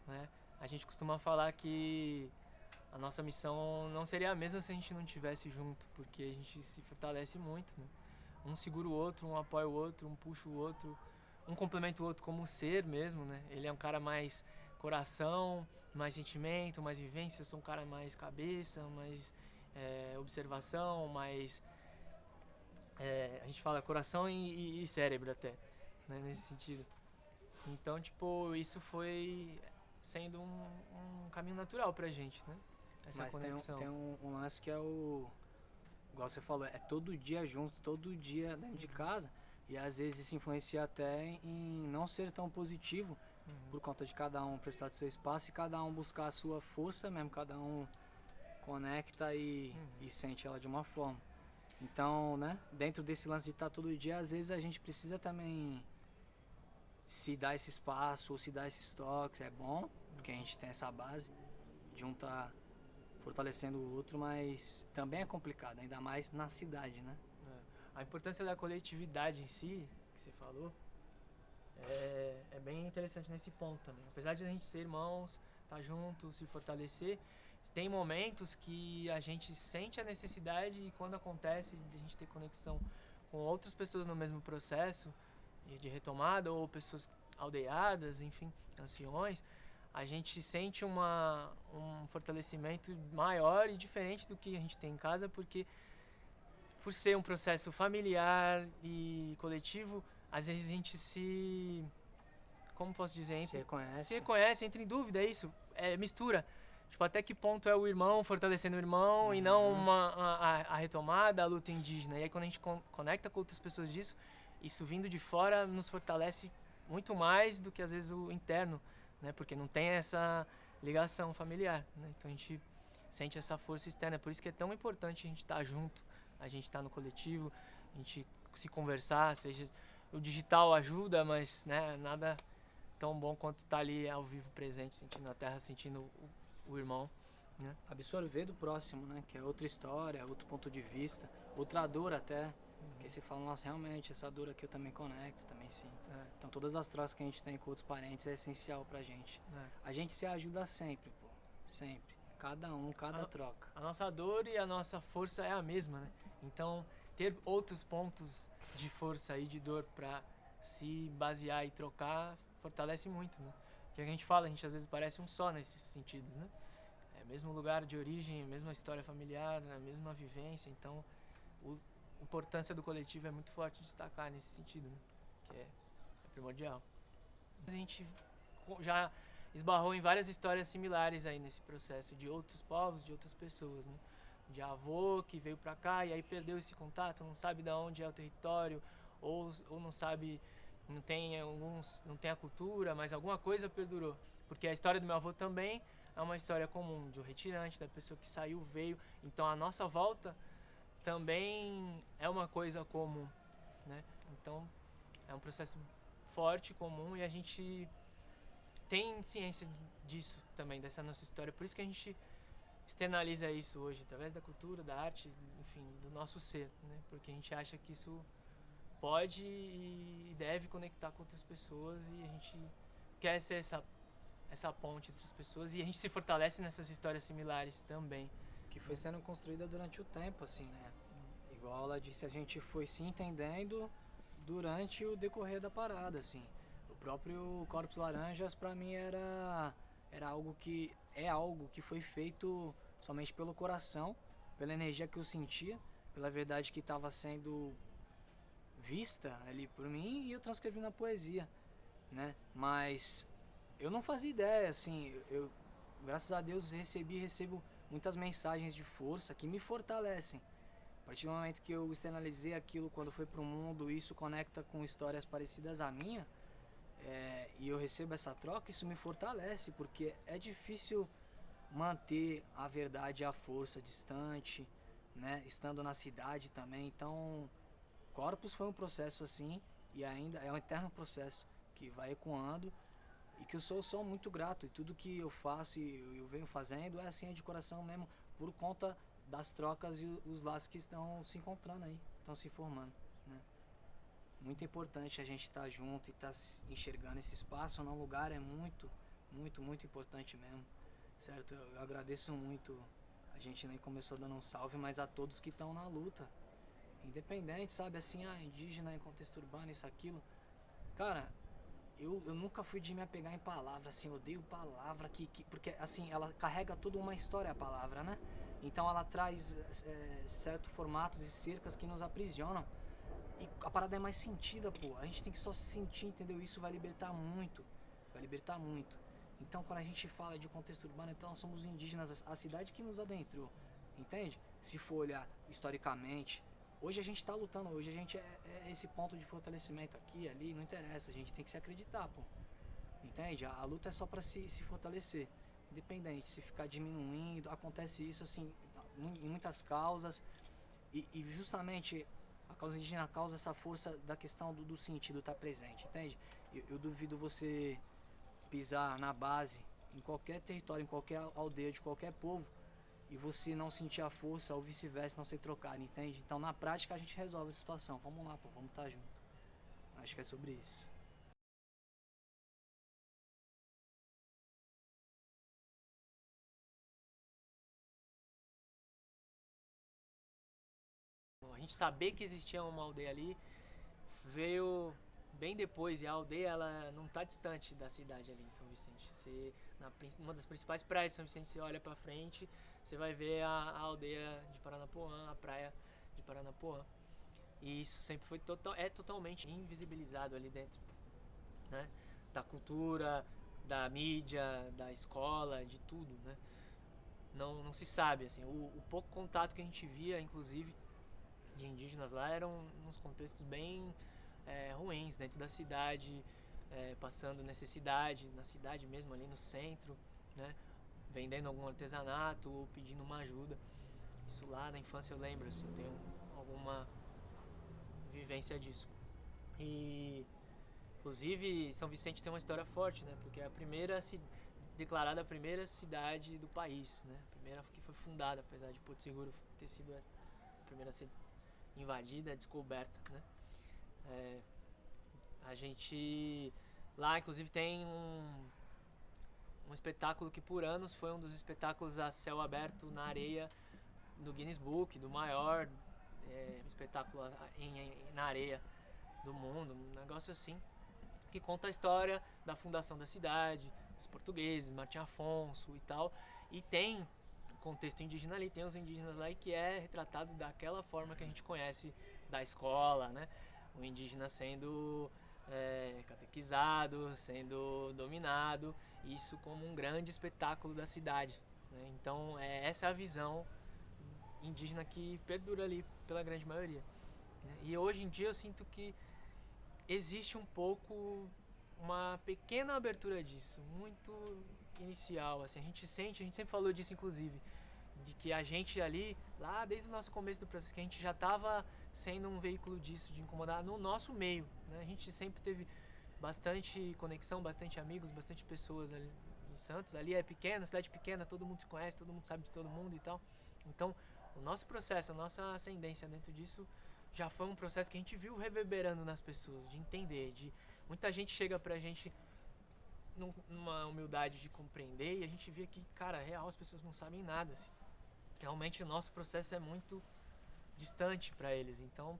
né? A gente costuma falar que a nossa missão não seria a mesma se a gente não estivesse junto, porque a gente se fortalece muito, né? Um segura o outro, um apoia o outro, um puxa o outro, um complementa o outro como ser mesmo, né? Ele é um cara mais coração, mais sentimento, mais vivência. Eu sou um cara mais cabeça, mais observação, mais... a gente fala coração e cérebro até, né? Nesse sentido. Então, tipo, isso foi sendo um caminho natural pra gente, né? Essa Mas conexão. tem um lance que é igual você falou, é todo dia junto, todo dia dentro de casa. E às vezes isso influencia até em não ser tão positivo, por conta de cada um prestar seu espaço e cada um buscar a sua força mesmo, cada um conecta e sente ela de uma forma. Então, né, dentro desse lance de estar todo dia, às vezes a gente precisa também se dar esse espaço ou se dar esses toques, é bom, porque a gente tem essa base de um tá fortalecendo o outro, mas também é complicado, ainda mais na cidade, né? A importância da coletividade em si, que você falou, é bem interessante nesse ponto também. Apesar de a gente ser irmãos, estar junto, se fortalecer, tem momentos que a gente sente a necessidade e quando acontece de a gente ter conexão com outras pessoas no mesmo processo de retomada ou pessoas aldeiadas, enfim, anciões, a gente sente um fortalecimento maior e diferente do que a gente tem em casa, porque por ser um processo familiar e coletivo, às vezes a gente como posso dizer? Se reconhece, entra em dúvida, é isso, mistura. Tipo, até que ponto é o irmão fortalecendo o irmão e não a retomada, a luta indígena. E aí quando a gente conecta com outras pessoas disso, isso vindo de fora nos fortalece muito mais do que às vezes o interno, né? Porque não tem essa ligação familiar, né? Então a gente sente essa força externa. Por isso que é tão importante a gente estar junto, a gente estar no coletivo, a gente se conversar, seja o digital ajuda, mas né, nada tão bom quanto estar ali ao vivo presente, sentindo a terra, sentindo o irmão, né? Absorver do próximo, né? Que é outra história, outro ponto de vista, outra dor até. Porque você fala, nossa, realmente, essa dor aqui eu também conecto, também sinto. Então todas as trocas que a gente tem com outros parentes é essencial pra gente. A gente se ajuda sempre, pô. Sempre. Cada um, cada troca. A nossa dor e a nossa força é a mesma, né? Então, ter outros pontos de força e de dor pra se basear e trocar fortalece muito, né? Que a gente fala, a gente às vezes parece um só nesses sentidos, né? É o mesmo lugar de origem, a mesma história familiar, a mesma vivência, então a importância do coletivo é muito forte destacar nesse sentido, né? Que é primordial. A gente já esbarrou em várias histórias similares aí nesse processo de outros povos, de outras pessoas, né? De avô que veio pra cá e aí perdeu esse contato, não sabe de onde é o território, ou não sabe, não tem a cultura, mas alguma coisa perdurou. Porque a história do meu avô também é uma história comum, do retirante, da pessoa que saiu, veio. Então a nossa volta também é uma coisa comum, né? Então é um processo forte, comum, e a gente tem ciência disso também, dessa nossa história. Por isso que a gente externaliza isso hoje através da cultura, da arte, enfim, do nosso ser, né? Porque a gente acha que isso pode e deve conectar com outras pessoas e a gente quer ser essa ponte entre as pessoas e a gente se fortalece nessas histórias similares também. Que foi sendo construída durante o tempo, assim, né? Igual ela disse, a gente foi se entendendo durante o decorrer da parada, assim. O próprio Corpos Laranjas, pra mim, era algo que... É algo que foi feito somente pelo coração, pela energia que eu sentia, pela verdade que estava sendo vista ali por mim e eu transcrevi na poesia, né? Mas eu não fazia ideia, assim, eu graças a Deus recebo muitas mensagens de força que me fortalecem. A partir do momento que eu externalizei aquilo quando foi pro mundo, isso conecta com histórias parecidas à minha, e eu recebo essa troca, isso me fortalece, porque é difícil manter a verdade e a força distante, né? Estando na cidade também, então Corpus foi um processo assim, e ainda é um eterno processo que vai ecoando, e que eu sou muito grato, e tudo que eu faço e eu venho fazendo é assim, é de coração mesmo, por conta das trocas e os laços que estão se encontrando aí, estão se formando, né? Muito importante a gente estar junto e estar enxergando esse espaço num lugar é muito, muito, muito importante mesmo, certo? Eu agradeço muito, a gente nem começou dando um salve, mas a todos que estão na luta, independente, sabe, assim, indígena em contexto urbano, isso, aquilo, cara, eu nunca fui de me apegar em palavras, assim, eu odeio palavra, porque, assim, ela carrega toda uma história, a palavra, né? Então ela traz certos formatos e cercas que nos aprisionam. E a parada é mais sentida, pô. A gente tem que só se sentir, entendeu? Isso vai libertar muito. Vai libertar muito. Então quando a gente fala de contexto urbano, então nós somos indígenas, a cidade que nos adentrou. Entende? Se for olhar historicamente, hoje a gente tá lutando, hoje a gente é esse ponto de fortalecimento aqui, ali, não interessa. A gente tem que se acreditar, pô. Entende? A luta é só pra se fortalecer. Independente, se ficar diminuindo, acontece isso assim em muitas causas e justamente a causa indígena causa essa força da questão do sentido estar presente, entende? Eu duvido você pisar na base, em qualquer território, em qualquer aldeia de qualquer povo e você não sentir a força ou vice-versa, não ser trocado, entende? Então na prática a gente resolve a situação, vamos lá, pô, vamos estar junto. Acho que é sobre isso. A gente saber que existia uma aldeia ali veio bem depois, e a aldeia ela não está distante da cidade ali em São Vicente. Você, uma das principais praias de São Vicente, você olha para frente, você vai ver a aldeia de Paranapuã, a praia de Paranapuã. E isso sempre foi totalmente invisibilizado ali dentro, né? Da cultura, da mídia, da escola, de tudo, né? Não se sabe, assim, o pouco contato que a gente via, inclusive, de indígenas lá eram uns contextos bem ruins, dentro da cidade, passando necessidade, na cidade mesmo, ali no centro, né? Vendendo algum artesanato ou pedindo uma ajuda. Isso lá na infância eu lembro, assim, eu tenho alguma vivência disso. E inclusive São Vicente tem uma história forte, né? Porque é a primeira declarada a primeira cidade do país, né? A primeira que foi fundada, apesar de Porto Seguro ter sido a primeira a ser invadida, descoberta, né? A gente lá inclusive tem um espetáculo que por anos foi um dos espetáculos a céu aberto na areia do Guinness Book, do maior espetáculo na areia do mundo, um negócio assim, que conta a história da fundação da cidade, os portugueses, Martim Afonso e tal, e tem contexto indígena ali, tem os indígenas lá, e que é retratado daquela forma que a gente conhece da escola, né? O indígena sendo catequizado, sendo dominado, isso como um grande espetáculo da cidade, né? Então essa é a visão indígena que perdura ali pela grande maioria, né? E hoje em dia eu sinto que existe um pouco uma pequena abertura disso, muito inicial, assim, a gente sempre falou disso inclusive, de que a gente ali, lá desde o nosso começo do processo, que a gente já estava sendo um veículo disso, de incomodar no nosso meio, né? A gente sempre teve bastante conexão, bastante amigos, bastante pessoas ali Santos, ali é pequena, cidade pequena, todo mundo se conhece, todo mundo sabe de todo mundo e tal. Então, o nosso processo, a nossa ascendência dentro disso já foi um processo que a gente viu reverberando nas pessoas, de entender, de muita gente chega pra gente numa humildade de compreender e a gente vê que, cara, real, as pessoas não sabem nada, assim. Realmente o nosso processo é muito distante para eles, então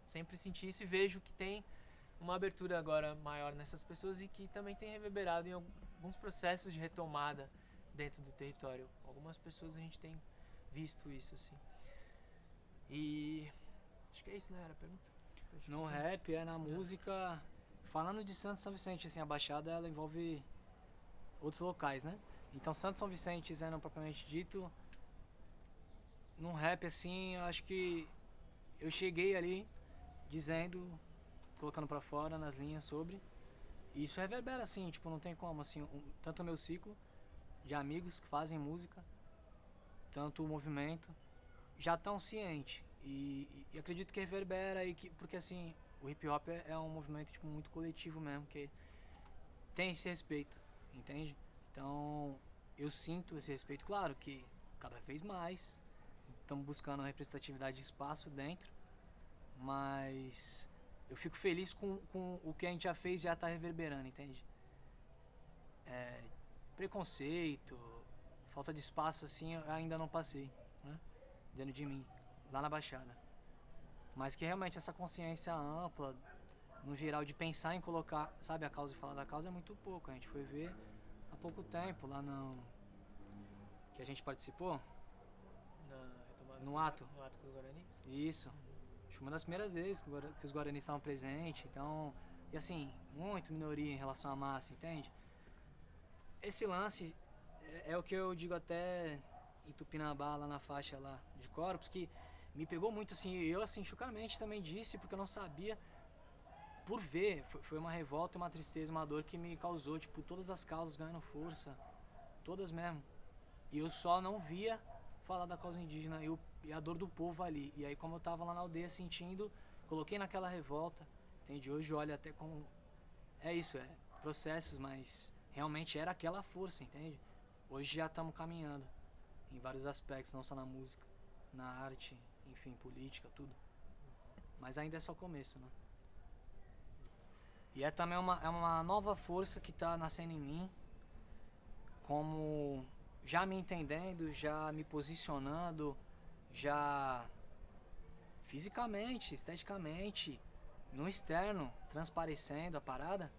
sempre senti isso e vejo que tem uma abertura agora maior nessas pessoas e que também tem reverberado em alguns processos de retomada dentro do território. Algumas pessoas a gente tem visto isso, assim. E acho que é isso, né? Era a pergunta? No rap, na música. Falando de Santos e São Vicente, assim, a Baixada ela envolve outros locais, né? Então Santos e São Vicente, sendo propriamente dito, num rap assim, eu acho que eu cheguei ali dizendo, colocando pra fora nas linhas sobre, e isso reverbera assim, tipo, não tem como, assim, tanto o meu ciclo de amigos que fazem música, tanto o movimento, já tão ciente, e acredito que reverbera, porque assim, o hip hop é um movimento tipo, muito coletivo mesmo, que tem esse respeito, entende? Então, eu sinto esse respeito, claro que cada vez mais estamos buscando a representatividade de espaço dentro, mas eu fico feliz com o que a gente já fez e já está reverberando, entende? Preconceito, falta de espaço assim, eu ainda não passei, né? Dentro de mim, lá na Baixada. Mas que realmente essa consciência ampla, no geral, de pensar em colocar, sabe, a causa e falar da causa é muito pouco. A gente foi ver há pouco tempo lá que a gente participou. No ato. No ato com os Guaranis? Isso. Acho que uma das primeiras vezes que os Guaranis estavam presentes, então, e assim, muito minoria em relação à massa, entende? Esse lance é o que eu digo até em Tupinambá, lá na faixa lá de Corpos, que me pegou muito, assim, eu assim, chocamente também disse, porque eu não sabia, por ver, foi uma revolta, uma tristeza, uma dor que me causou, tipo, todas as causas ganhando força, todas mesmo, e eu só não via falar da causa indígena e a dor do povo ali, e aí como eu tava lá na aldeia sentindo, coloquei naquela revolta, entende, hoje olha até como, processos, mas realmente era aquela força, entende, hoje já estamos caminhando, em vários aspectos, não só na música, na arte, enfim, política, tudo. Mas ainda é só começo, né? E é também uma nova força que está nascendo em mim, como já me entendendo, já me posicionando, já fisicamente, esteticamente, no externo, transparecendo a parada,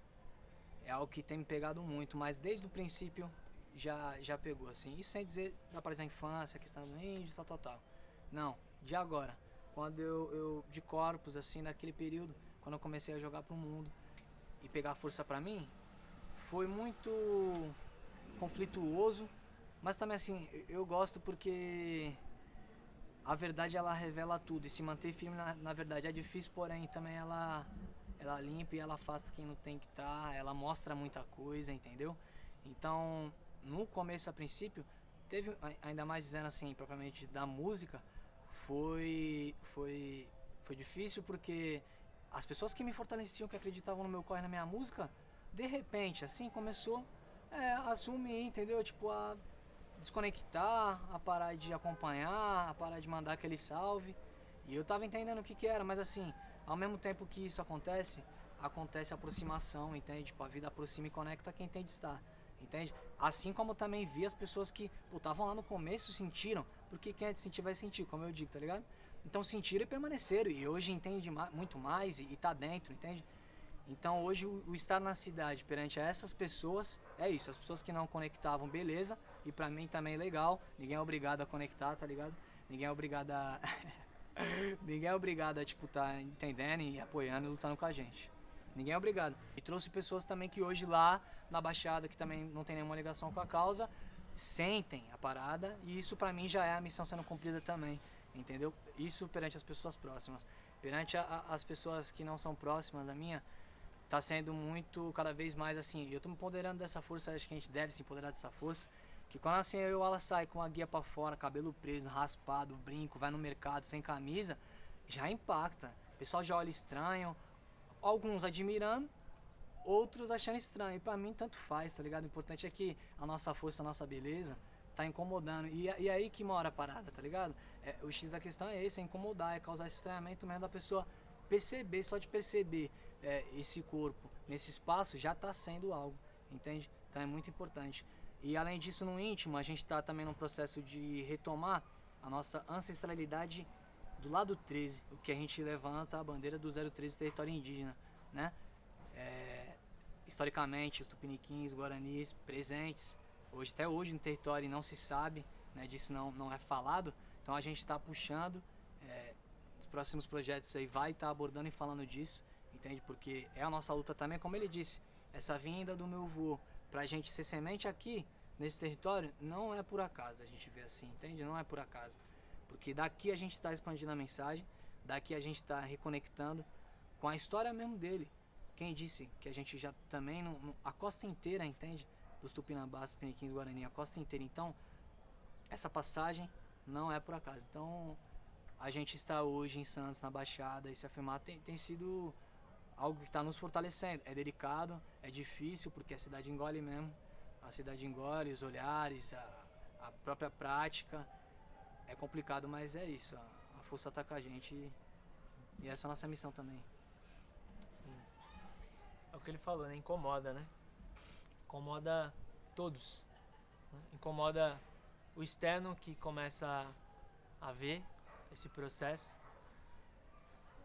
é algo que tem me pegado muito, mas desde o princípio já pegou, assim. Isso sem dizer da parte da infância, questão do índio, tal. Não, de agora. Quando eu de corpos, assim, naquele período, quando eu comecei a jogar pro mundo e pegar força pra mim, foi muito conflituoso, mas também, assim, eu gosto porque a verdade, ela revela tudo, e se manter firme na verdade é difícil, porém, também ela limpa e ela afasta quem não tem que estar, ela mostra muita coisa, entendeu? Então, no começo, a princípio, teve, ainda mais dizendo assim, propriamente da música, foi difícil porque as pessoas que me fortaleciam, que acreditavam no meu corre, na minha música, de repente, assim, começou a assumir, entendeu? Tipo, a desconectar, a parar de acompanhar, a parar de mandar aquele salve. E eu tava entendendo o que era, mas assim, ao mesmo tempo que isso acontece a aproximação, entende? Tipo, a vida aproxima e conecta quem tem de estar, entende? Assim como eu também vi as pessoas que estavam lá no começo, sentiram, porque quem é de sentir vai sentir, como eu digo, tá ligado? Então sentiram e permaneceram, e hoje entende muito mais e tá dentro, entende? Então hoje o estar na cidade perante essas pessoas, é isso, as pessoas que não conectavam, beleza, e pra mim também é legal, ninguém é obrigado a conectar, tá ligado? Ninguém é obrigado a... ninguém é obrigado a, tipo, tá entendendo e apoiando e lutando com a gente. Ninguém é obrigado. E trouxe pessoas também que hoje lá na Baixada, que também não tem nenhuma ligação com a causa, sentem a parada, e isso pra mim já é a missão sendo cumprida também, entendeu? Isso perante as pessoas próximas. Perante as pessoas que não são próximas a minha, tá sendo muito, cada vez mais assim, eu tô me empoderando dessa força, acho que a gente deve se empoderar dessa força, que quando assim ela sai com a guia pra fora, cabelo preso, raspado, brinco, vai no mercado sem camisa, já impacta. O pessoal já olha estranho, alguns admirando, outros achando estranho. E pra mim, tanto faz, tá ligado? O importante é que a nossa força, a nossa beleza tá incomodando. E aí que mora a parada, tá ligado? O X da questão é esse, é incomodar, é causar esse estranhamento mesmo da pessoa perceber, só de perceber esse corpo nesse espaço já tá sendo algo, entende? Então é muito importante. E além disso, no íntimo, a gente tá também num processo de retomar a nossa ancestralidade do lado 13, o que a gente levanta a bandeira do 013 território indígena, né? Historicamente, os tupiniquins, guaranis presentes, até hoje no território não se sabe, né, disso não é falado, então a gente está puxando, os próximos projetos aí vai estar abordando e falando disso, entende? Porque é a nossa luta também, como ele disse, essa vinda do meu avô pra gente ser semente aqui, nesse território, não é por acaso, a gente vê assim, entende? Não é por acaso, porque daqui a gente está expandindo a mensagem, daqui a gente está reconectando com a história mesmo dele. Quem disse que a gente já também, a costa inteira, entende? Dos Tupinambás, Tupiniquins, Guarani, a costa inteira. Então, essa passagem não é por acaso. Então, a gente está hoje em Santos, na Baixada, e se afirmar tem sido algo que está nos fortalecendo. É delicado, é difícil, porque a cidade engole mesmo. A cidade engole, os olhares, a própria prática. É complicado, mas é isso. A força está com a gente e essa é a nossa missão também. É o que ele falou, né? Incomoda, né? Incomoda todos. Né? Incomoda o externo que começa a ver esse processo.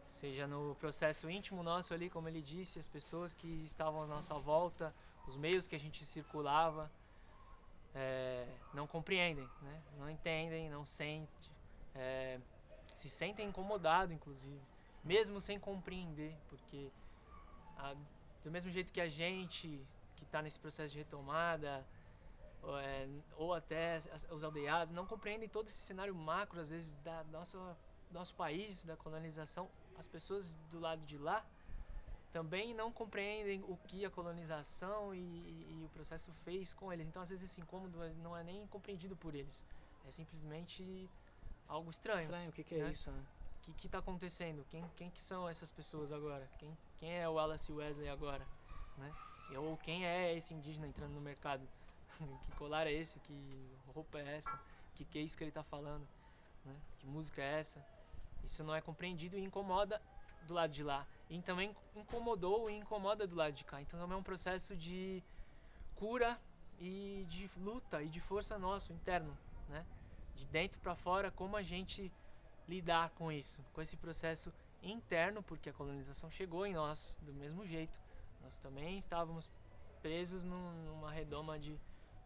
Seja no processo íntimo nosso ali, como ele disse, as pessoas que estavam à nossa volta, os meios que a gente circulava, não compreendem, né? Não entendem, não sentem, se sentem incomodados, inclusive, mesmo sem compreender, porque do mesmo jeito que a gente que está nesse processo de retomada, ou até os aldeados, não compreendem todo esse cenário macro, às vezes, nosso país, da colonização, as pessoas do lado de lá também não compreendem o que a colonização e o processo fez com eles. Então, às vezes, esse incômodo não é nem compreendido por eles. É simplesmente algo estranho. Estranho, o que é né? isso, né? O que está acontecendo? Quem que são essas pessoas agora? Quem é o Wallace Wesley agora? Né? Ou quem é esse indígena entrando no mercado? Que colar é esse? Que roupa é essa? Que é isso que ele está falando? Né? Que música é essa? Isso não é compreendido e incomoda do lado de lá. E também incomodou e incomoda do lado de cá. Então também é um processo de cura e de luta e de força nosso, interno. Né? De dentro para fora, como a gente lidar com isso, com esse processo interno, porque a colonização chegou em nós do mesmo jeito. Nós também estávamos presos numa redoma de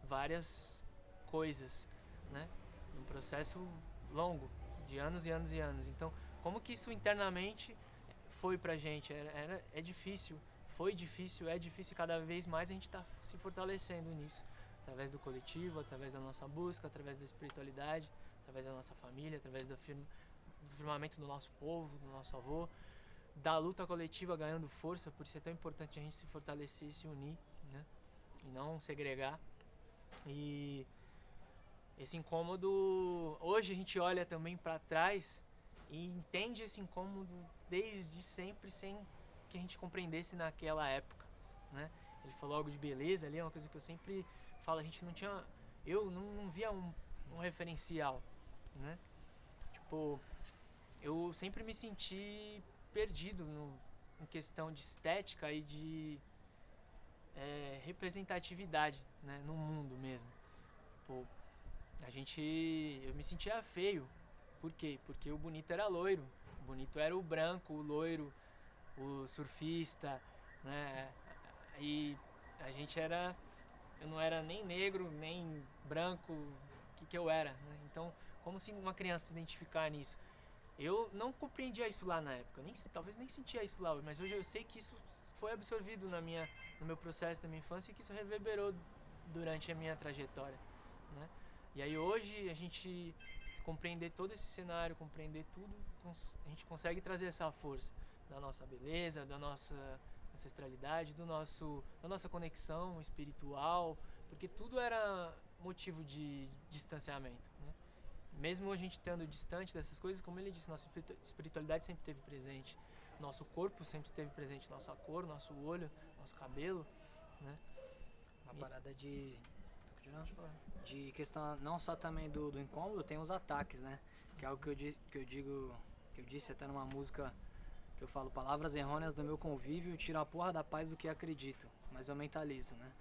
várias coisas, né? Um processo longo, de anos e anos e anos. Então, como que isso internamente foi pra gente? É difícil, foi difícil, é difícil, cada vez mais a gente está se fortalecendo nisso, através do coletivo, através da nossa busca, através da espiritualidade, através da nossa família, através do firmamento do nosso povo, do nosso avô, da luta coletiva ganhando força. Por isso é tão importante a gente se fortalecer, se unir, né? E não segregar. E esse incômodo, hoje a gente olha também para trás e entende esse incômodo desde sempre, sem que a gente compreendesse naquela época, né? Ele falou algo de beleza ali, é uma coisa que eu sempre falo, a gente não tinha, eu não via um referencial, né? Tipo, eu sempre me senti perdido em questão de estética e de representatividade, né, no mundo mesmo. Pô, eu me sentia feio. Por quê? Porque o bonito era loiro, o bonito era o branco, o loiro, o surfista, né? E a gente eu não era nem negro, nem branco, o que eu era, né? Então, como se uma criança se identificar nisso? Eu não compreendia isso lá na época, talvez nem sentia isso lá, mas hoje eu sei que isso foi absorvido no meu processo da minha infância e que isso reverberou durante a minha trajetória, né? E aí hoje a gente compreender todo esse cenário, compreender tudo, a gente consegue trazer essa força da nossa beleza, da nossa ancestralidade, da nossa conexão espiritual, porque tudo era motivo de distanciamento, né? Mesmo a gente estando distante dessas coisas, como ele disse, nossa espiritualidade sempre esteve presente, nosso corpo sempre esteve presente, nossa cor, nosso olho, nosso cabelo, né? Uma parada de questão não só também do incômodo, tem os ataques, né? Que é algo que eu disse até numa música que eu falo: palavras errôneas do meu convívio tiram a porra da paz do que acredito, mas eu mentalizo, né?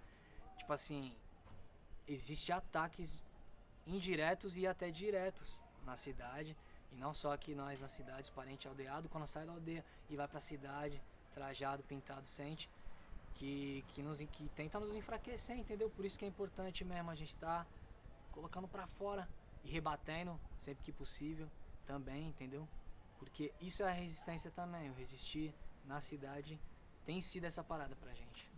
Tipo assim, existe ataques indiretos e até diretos na cidade, e não só aqui nós na cidade, parente aldeado, quando sai da aldeia e vai pra cidade, trajado, pintado, sente que tenta nos enfraquecer, entendeu? Por isso que é importante mesmo a gente tá colocando pra fora e rebatendo sempre que possível também, entendeu? Porque isso é a resistência também, o resistir na cidade tem sido essa parada pra gente.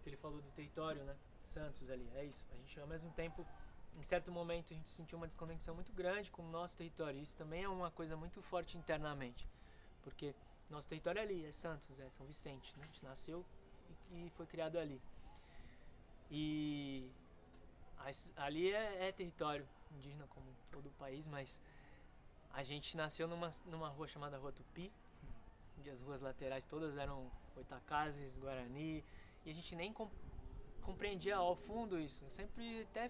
Que ele falou do território, né? Santos ali, é isso. A gente, ao mesmo tempo, em certo momento, a gente sentiu uma desconexão muito grande com o nosso território. Isso também é uma coisa muito forte internamente, porque nosso território é ali, é Santos, é São Vicente, né? A gente nasceu e foi criado ali. E ali é território indígena, como todo o país, mas a gente nasceu numa rua chamada Rua Tupi, onde as ruas laterais todas eram Goitacazes, Guarani, e a gente nem compreendia ao fundo isso.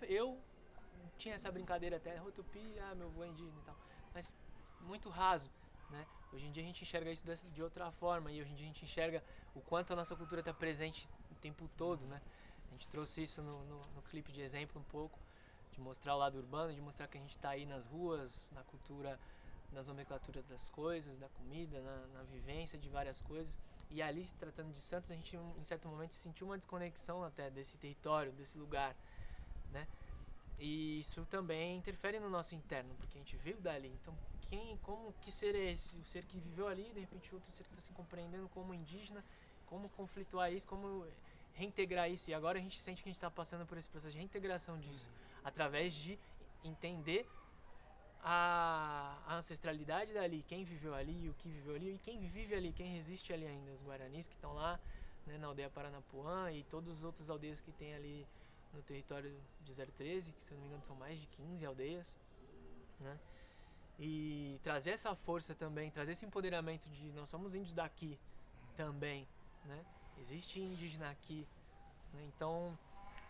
Eu tinha essa brincadeira até, Rua Tupi, meu avô é indígena e tal, mas muito raso, né? Hoje em dia a gente enxerga isso de outra forma, e hoje em dia a gente enxerga o quanto a nossa cultura está presente o tempo todo, né? A gente trouxe isso no clipe de exemplo um pouco, de mostrar o lado urbano, de mostrar que a gente está aí nas ruas, na cultura, nas nomenclaturas das coisas, da comida, na vivência de várias coisas. E ali, se tratando de Santos, a gente em certo momento sentiu uma desconexão até desse território, desse lugar, né? E isso também interfere no nosso interno, porque a gente veio dali. Então, que ser é esse? O ser que viveu ali, de repente outro ser que está se compreendendo como indígena, como conflituar isso, como reintegrar isso. E agora a gente sente que a gente está passando por esse processo de reintegração disso, através de entender a ancestralidade dali, quem viveu ali, o que viveu ali, e quem vive ali, quem resiste ali ainda, os guaranis que estão lá, né, na aldeia Paranapuã, e todas as outras aldeias que tem ali no território de 013, que se eu não me engano são mais de 15 aldeias, né? E trazer essa força também, trazer esse empoderamento de nós somos índios daqui também, né? Existe indígena aqui, né? Então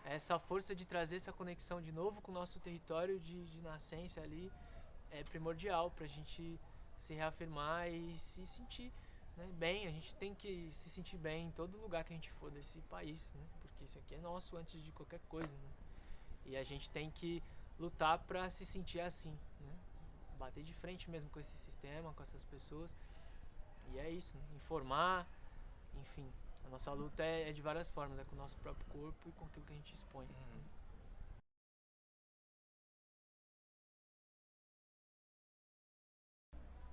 essa força de trazer essa conexão de novo com o nosso território de nascença ali é primordial para a gente se reafirmar e se sentir, né, bem. A gente tem que se sentir bem em todo lugar que a gente for desse país, né? Porque isso aqui é nosso antes de qualquer coisa, né? E a gente tem que lutar para se sentir assim, né? Bater de frente mesmo com esse sistema, com essas pessoas. E é isso, né? Informar, enfim. A nossa luta é de várias formas, é com o nosso próprio corpo e com aquilo que a gente expõe.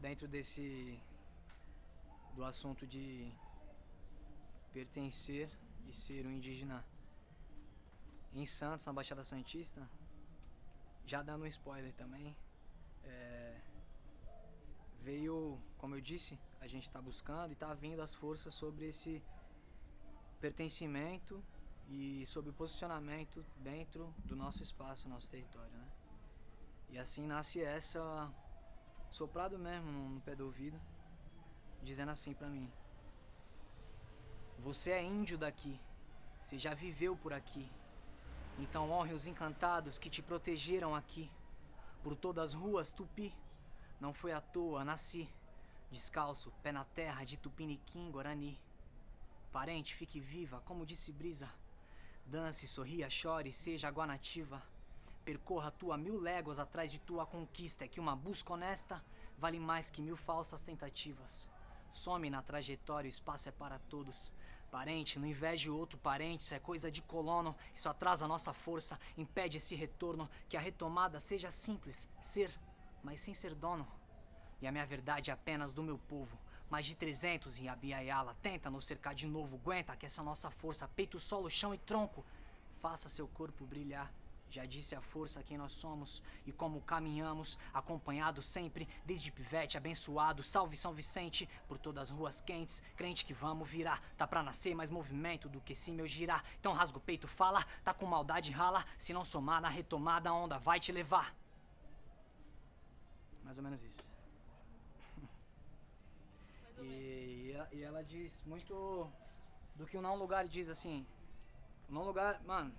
Dentro do assunto de pertencer e ser um indígena em Santos, na Baixada Santista, já dando um spoiler também, veio, como eu disse, a gente está buscando e está vindo as forças sobre esse pertencimento e sobre o posicionamento dentro do nosso espaço, nosso território, né? E assim nasce essa soprado mesmo no pé do ouvido, dizendo assim pra mim: você é índio daqui, você já viveu por aqui, então honre os encantados que te protegeram aqui. Por todas as ruas Tupi, não foi à toa, nasci descalço, pé na terra de Tupiniquim, Guarani. Parente, fique viva, como disse Brisa, dance, sorria, chore, seja água nativa. Percorra tua 1000 léguas atrás de tua conquista, é que uma busca honesta vale mais que 1000 falsas tentativas. Some na trajetória, o espaço é para todos. Parente, não inveje outro parente, isso é coisa de colono. Isso atrasa a nossa força, impede esse retorno. Que a retomada seja simples, ser, mas sem ser dono. E a minha verdade é apenas do meu povo. Mais de 300 em Abiaiala, tenta nos cercar de novo. Aguenta que essa nossa força, peito, solo, chão e tronco, faça seu corpo brilhar. Já disse a força quem nós somos e como caminhamos, acompanhados sempre, desde pivete abençoado. Salve São Vicente, por todas as ruas quentes, crente que vamos virar. Tá pra nascer mais movimento do que esse meu girar. Então rasga o peito, fala, tá com maldade, rala. Se não somar na retomada, a onda vai te levar. Mais ou menos isso. E ela diz muito do que o Não Lugar diz assim. O Não Lugar, mano,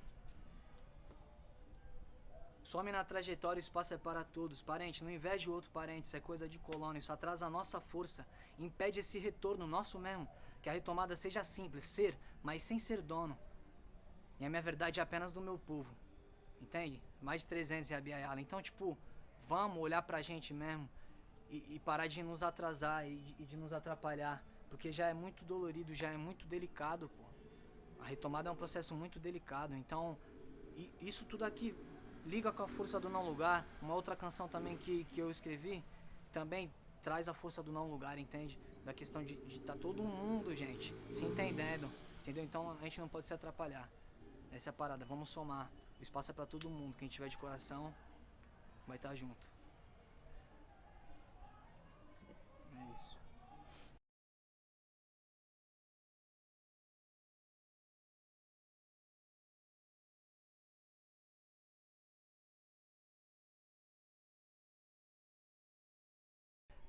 some na trajetória, o espaço é para todos. Parente, não inveje o outro parente, isso é coisa de colono. Isso atrasa a nossa força, impede esse retorno nosso mesmo. Que a retomada seja simples, ser, mas sem ser dono. E a minha verdade é apenas do meu povo. Entende? Mais de 300 Rabi Ayala. Então, tipo, vamos olhar pra gente mesmo e parar de nos atrasar e de nos atrapalhar. Porque já é muito dolorido, já é muito delicado, pô. A retomada é um processo muito delicado. Então, isso tudo aqui liga com a força do Não Lugar. Uma outra canção também que eu escrevi também traz a força do Não Lugar, entende? Da questão de tá todo mundo, gente, se entendendo, entendeu? Então a gente não pode se atrapalhar. Essa é a parada, vamos somar. O espaço é pra todo mundo. Quem tiver de coração vai estar junto. É isso.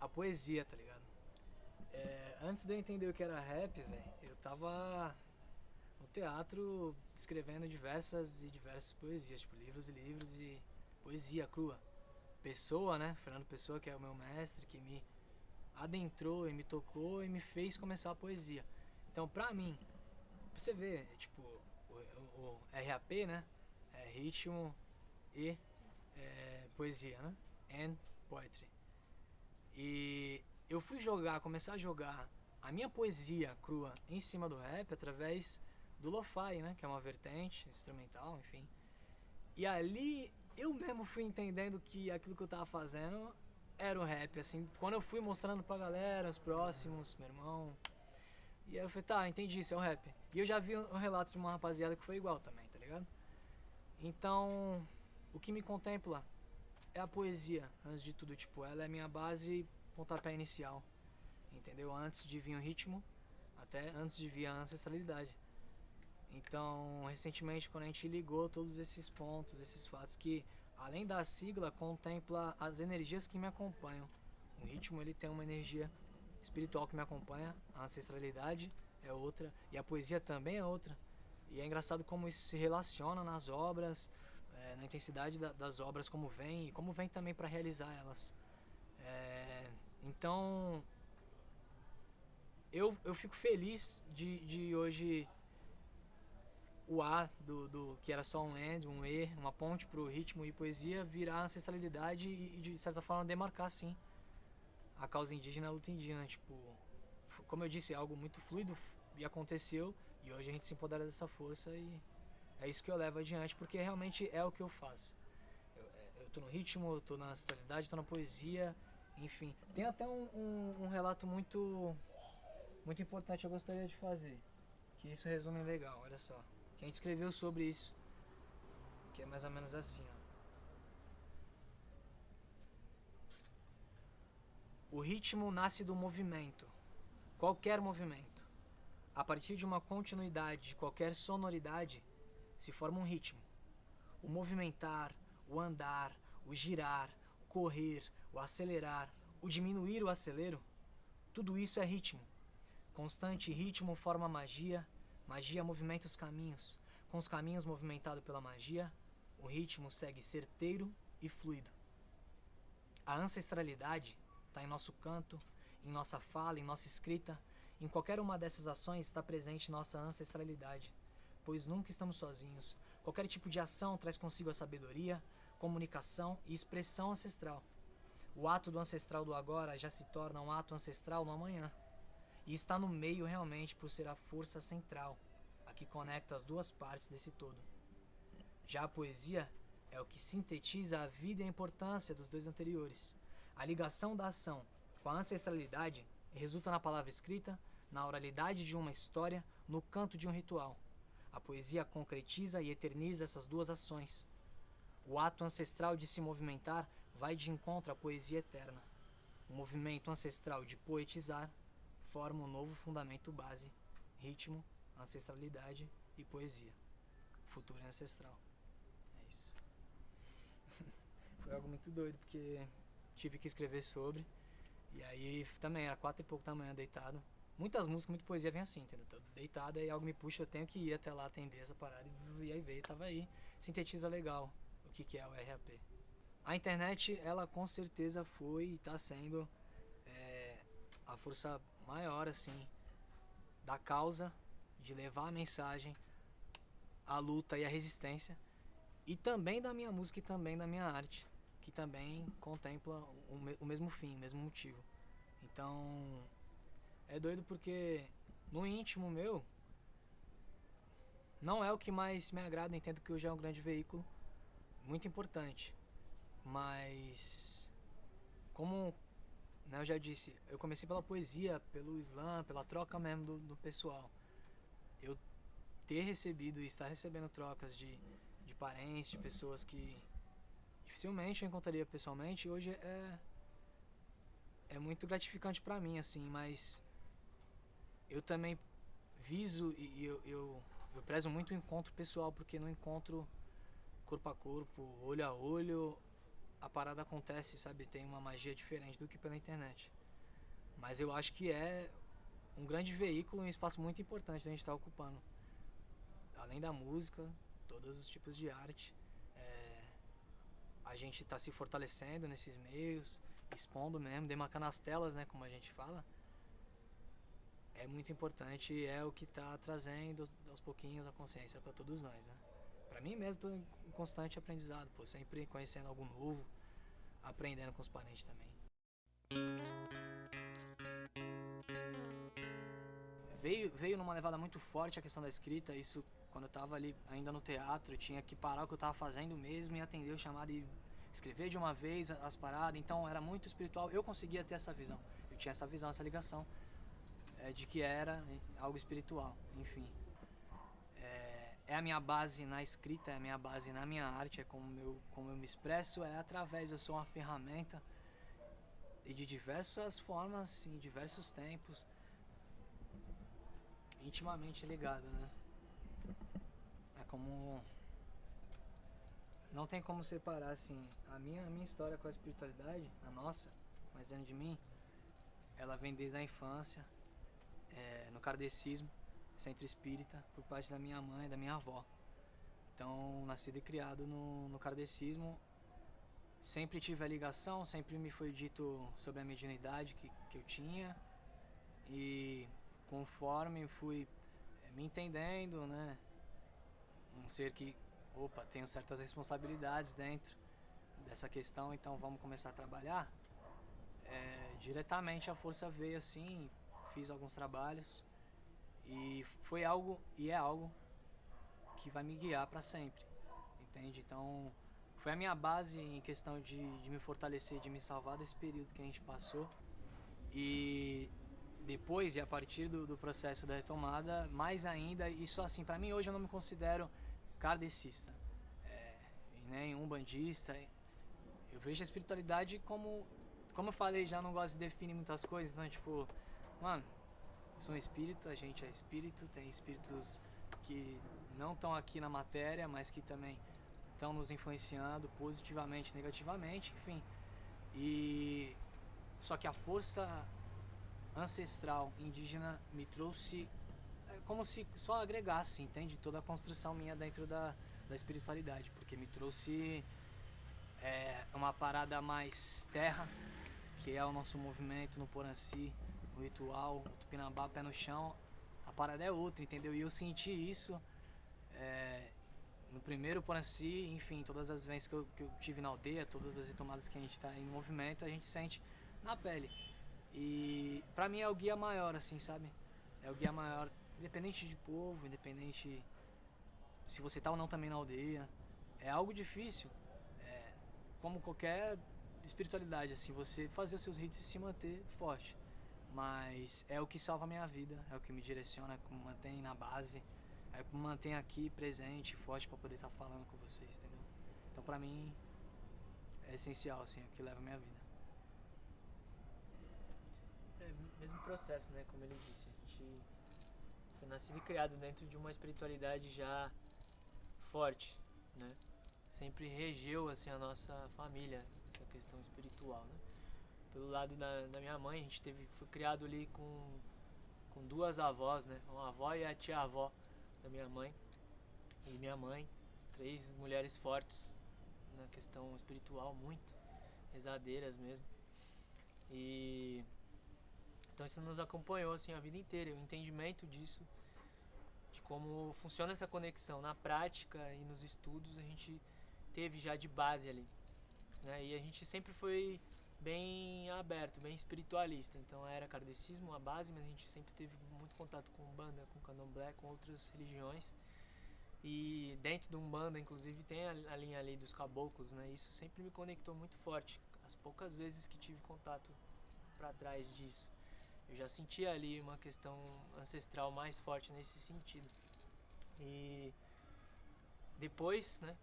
A poesia, tá ligado? Antes de eu entender o que era rap, velho, eu tava no teatro escrevendo diversas poesias, tipo livros e livros e poesia crua. Pessoa, né? Fernando Pessoa, que é o meu mestre, que me adentrou e me tocou e me fez começar a poesia. Então, pra mim, pra você ver, tipo, o RAP, né? É ritmo e poesia, né? And poetry. E eu fui começar a jogar a minha poesia crua em cima do rap através do lo-fi, né? Que é uma vertente instrumental, enfim. E ali eu mesmo fui entendendo que aquilo que eu tava fazendo era o rap, assim. Quando eu fui mostrando pra galera, os próximos, meu irmão. E aí eu falei, tá, entendi, isso é o rap. E eu já vi um relato de uma rapaziada que foi igual também, tá ligado? Então, o que me contempla é a poesia, antes de tudo, tipo, ela é a minha base, pontapé inicial, entendeu? Antes de vir o ritmo, até antes de vir a ancestralidade. Então, recentemente, quando a gente ligou todos esses pontos, esses fatos que, além da sigla, contempla as energias que me acompanham. O ritmo, ele tem uma energia espiritual que me acompanha, a ancestralidade é outra, e a poesia também é outra. E é engraçado como isso se relaciona nas obras, na intensidade das obras, como vem, e como vem também para realizar elas. Então, eu fico feliz de hoje o A que era só um AND, um E, uma ponte pro ritmo e poesia, virar ancestralidade e de certa forma demarcar, sim, a causa indígena, a luta indígena. Tipo, como eu disse, é algo muito fluido e aconteceu, e hoje a gente se empodera dessa força e é isso que eu levo adiante, porque realmente é o que eu faço. Eu tô no ritmo, eu tô na ancestralidade, tô na poesia, enfim. Tem até um relato muito importante que eu gostaria de fazer, que isso resume legal, olha só. Que a gente escreveu sobre isso, que é mais ou menos assim, ó. O ritmo nasce do movimento, qualquer movimento. A partir de uma continuidade de qualquer sonoridade, se forma um ritmo. O movimentar, o andar, o girar, o correr, o acelerar, o diminuir o acelero, tudo isso é ritmo. Constante ritmo forma magia, magia movimenta os caminhos. Com os caminhos movimentados pela magia, o ritmo segue certeiro e fluido. A ancestralidade está em nosso canto, em nossa fala, em nossa escrita. Em qualquer uma dessas ações está presente nossa ancestralidade, pois nunca estamos sozinhos. Qualquer tipo de ação traz consigo a sabedoria, comunicação e expressão ancestral. O ato do ancestral do agora já se torna um ato ancestral no amanhã. E está no meio realmente por ser a força central, a que conecta as duas partes desse todo. Já a poesia é o que sintetiza a vida e a importância dos dois anteriores. A ligação da ação com a ancestralidade resulta na palavra escrita, na oralidade de uma história, no canto de um ritual. A poesia concretiza e eterniza essas duas ações. O ato ancestral de se movimentar vai de encontro à poesia eterna. O movimento ancestral de poetizar forma um novo fundamento base, ritmo, ancestralidade e poesia. Futuro e ancestral. É isso. Foi algo muito doido, porque tive que escrever sobre. E aí também era 4 e pouco da manhã deitado. muitas músicas, muita poesia vem assim, entendeu? Tô deitado e algo me puxa, eu tenho que ir até lá atender essa parada. E aí veio, tava aí. Sintetiza legal o que é o RAP. A internet, ela com certeza foi e tá sendo a força maior, assim, da causa, de levar a mensagem, a luta e a resistência, e também da minha música e também da minha arte, que também contempla o mesmo fim, o mesmo motivo. Então, é doido porque no íntimo meu, não é o que mais me agrada, entendo que hoje é um grande veículo, muito importante, mas como, né, eu já disse, eu comecei pela poesia, pelo slam, pela troca mesmo do pessoal. Eu ter recebido e estar recebendo trocas de parentes, de pessoas que dificilmente eu encontraria pessoalmente, hoje é muito gratificante pra mim, assim, mas eu também viso e eu prezo muito o encontro pessoal, porque no encontro corpo a corpo, olho a olho, a parada acontece, sabe? Tem uma magia diferente do que pela internet. Mas eu acho que é um grande veículo, um espaço muito importante que a gente está ocupando. Além da música, todos os tipos de arte. A gente está se fortalecendo nesses meios, expondo mesmo, demarcando as telas, né, como a gente fala. É muito importante e é o que está trazendo aos pouquinhos a consciência para todos nós, né? Para mim mesmo, estou em constante aprendizado, pô, sempre conhecendo algo novo, aprendendo com os parentes também. Veio numa levada muito forte a questão da escrita, isso quando eu estava ali ainda no teatro, eu tinha que parar o que eu estava fazendo mesmo e atender o chamado e escrever de uma vez as paradas, então era muito espiritual, eu conseguia ter essa visão, eu tinha essa visão, essa ligação de que era algo espiritual, enfim. É a minha base na escrita, é a minha base na minha arte, é como eu me expresso, é através, eu sou uma ferramenta e de diversas formas, em diversos tempos, intimamente ligado, né? É como... Não tem como separar, assim, a minha história com a espiritualidade, a nossa, mas dentro de mim, ela vem desde a infância, no kardecismo, centro espírita, por parte da minha mãe e da minha avó. Então, nascido e criado no kardecismo, sempre tive a ligação, sempre me foi dito sobre a mediunidade que eu tinha, e conforme fui me entendendo, né, um ser que, tenho certas responsabilidades dentro dessa questão, então vamos começar a trabalhar. Diretamente a força veio assim, fiz alguns trabalhos e foi algo, e é algo que vai me guiar para sempre, entende? Então foi a minha base em questão de me fortalecer, de me salvar desse período que a gente passou. E depois e a partir do processo da retomada, mais ainda, isso assim, para mim hoje eu não me considero kardecista, e nem umbandista. Eu vejo a espiritualidade como eu falei, já não gosto de definir muitas coisas, então tipo, mano, eu sou um espírito, a gente é espírito, tem espíritos que não estão aqui na matéria, mas que também estão nos influenciando positivamente, negativamente, enfim. E só que a força ancestral indígena me trouxe como se só agregasse, entende? Toda a construção minha dentro da espiritualidade, porque me trouxe uma parada mais terra, que é o nosso movimento no Poranci, o ritual, o Tupinambá, pé no chão. A parada é outra, entendeu? E eu senti isso no primeiro Poranci, enfim, todas as vezes que eu tive na aldeia, todas as retomadas que a gente está em movimento, a gente sente na pele. E pra mim é o guia maior, assim, sabe? É o guia maior, independente de povo, independente se você tá ou não também na aldeia. É algo difícil, como qualquer espiritualidade, assim, você fazer os seus ritos e se manter forte. Mas é o que salva a minha vida, é o que me direciona, é o que me mantém na base, é o que me mantém aqui presente, forte pra poder estar falando com vocês, entendeu? Então pra mim é essencial, assim, é o que leva a minha vida. Mesmo processo, né, como ele disse, a gente foi nascido e criado dentro de uma espiritualidade já forte, né? Sempre regeu, assim, a nossa família, essa questão espiritual, né? Pelo lado da minha mãe, a gente foi criado ali com com duas avós, né? Uma avó e a tia-avó da minha mãe. E minha mãe, 3 mulheres fortes na questão espiritual, muito rezadeiras mesmo. E então isso nos acompanhou assim a vida inteira, o entendimento disso, de como funciona essa conexão na prática e nos estudos a gente teve já de base ali, né? E a gente sempre foi bem aberto, bem espiritualista, então era kardecismo a base, mas a gente sempre teve muito contato com Umbanda, com Candomblé, com outras religiões. E dentro do Umbanda, inclusive, tem a linha ali dos caboclos, né? Isso sempre me conectou muito forte. As poucas vezes que tive contato para trás disso, eu já sentia ali uma questão ancestral mais forte nesse sentido. E depois, né?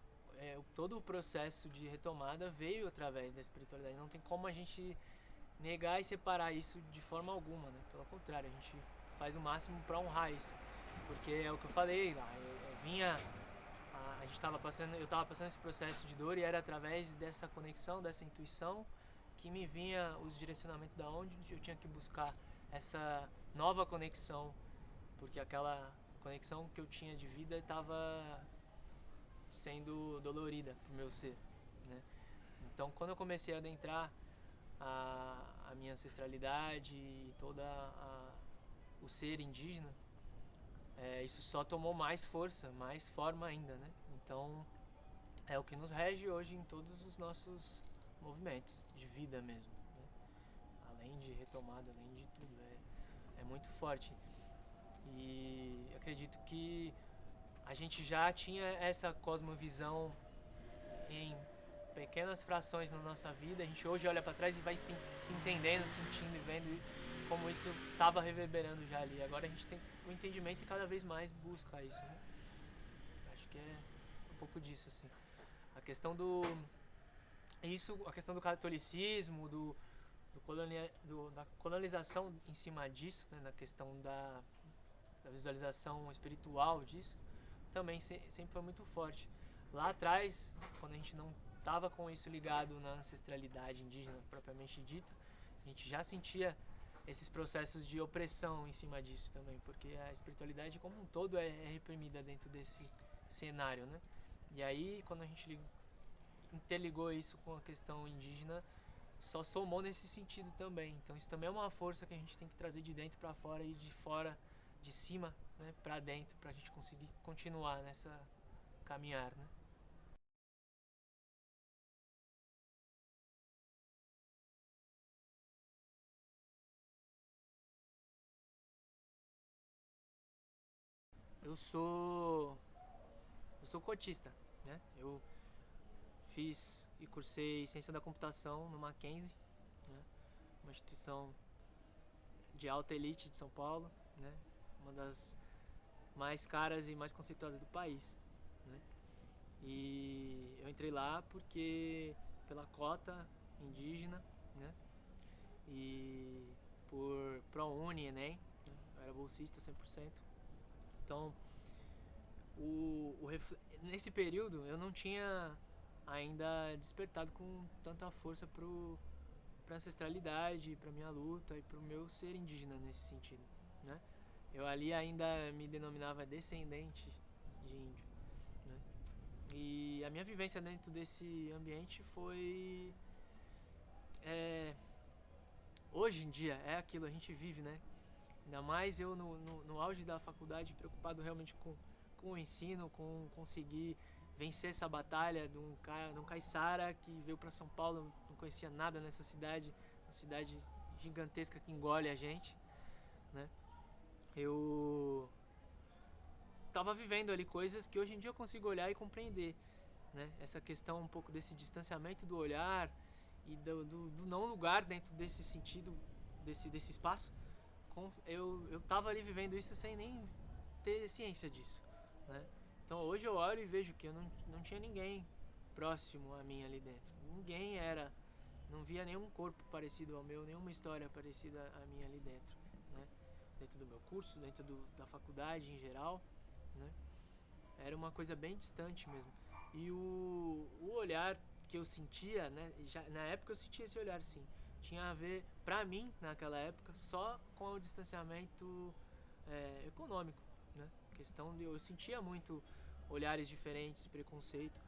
Todo o processo de retomada veio através da espiritualidade. Não tem como a gente negar e separar isso de forma alguma, né? Pelo contrário, a gente faz o máximo para honrar isso. Porque é o que eu falei lá, eu estava passando esse processo de dor e era através dessa conexão, dessa intuição que me vinha os direcionamentos da onde eu tinha que buscar essa nova conexão, porque aquela conexão que eu tinha de vida estava sendo dolorida pro meu ser, né? Então, quando eu comecei a adentrar a minha ancestralidade e o ser indígena, isso só tomou mais força, mais forma ainda, né? Então, é o que nos rege hoje em todos os nossos movimentos de vida mesmo, né? Além de retomada, além de tudo, é muito forte. E acredito que a gente já tinha essa cosmovisão em pequenas frações na nossa vida. A gente hoje olha para trás e vai se entendendo, sentindo e vendo como isso estava reverberando já ali. Agora a gente tem o entendimento e cada vez mais busca isso, né? Acho que é um pouco disso, assim. A questão a questão do catolicismo, da colonização em cima disso, né? Na questão da visualização espiritual disso, também sempre foi muito forte. Lá atrás, quando a gente não estava com isso ligado na ancestralidade indígena propriamente dita, a gente já sentia esses processos de opressão em cima disso também, porque a espiritualidade como um todo é reprimida dentro desse cenário, né? E aí, quando a gente interligou isso com a questão indígena, só somou nesse sentido também. Então isso também é uma força que a gente tem que trazer de dentro para fora e de fora, de cima, né, para dentro, para a gente conseguir continuar nessa caminhar, né? Eu sou cotista, né? Eu fiz e cursei ciência da computação no Mackenzie, né? Uma instituição de alta elite de São Paulo, né? Uma das mais caras e mais conceituadas do país, né? E eu entrei lá pela cota indígena, né? E por ProUni, Enem, né? Eu era bolsista 100%. Então, nesse período eu não tinha ainda despertado com tanta força pra ancestralidade, pra minha luta e pro meu ser indígena nesse sentido, né? Eu ali ainda me denominava descendente de índio, né? E a minha vivência dentro desse ambiente foi... hoje em dia é aquilo, a gente vive, né? Ainda mais eu no auge da faculdade, preocupado realmente com o ensino, com conseguir vencer essa batalha de um caiçara que veio para São Paulo, não conhecia nada nessa cidade, uma cidade gigantesca que engole a gente, né? Eu estava vivendo ali coisas que hoje em dia eu consigo olhar e compreender, né? Essa questão um pouco desse distanciamento do olhar e do não lugar dentro desse sentido, desse espaço. Eu estava ali vivendo isso sem nem ter ciência disso, né? Então hoje eu olho e vejo que eu não tinha ninguém próximo a mim ali dentro. Ninguém não via nenhum corpo parecido ao meu, nenhuma história parecida a mim ali dentro, né? Dentro do meu curso, dentro da faculdade em geral, né? Era uma coisa bem distante mesmo. E o olhar que eu sentia, né? Na época eu sentia esse olhar, sim. Tinha a ver, pra mim, naquela época, só com o distanciamento econômico, né? Questão de eu sentia muito olhares diferentes, preconceito.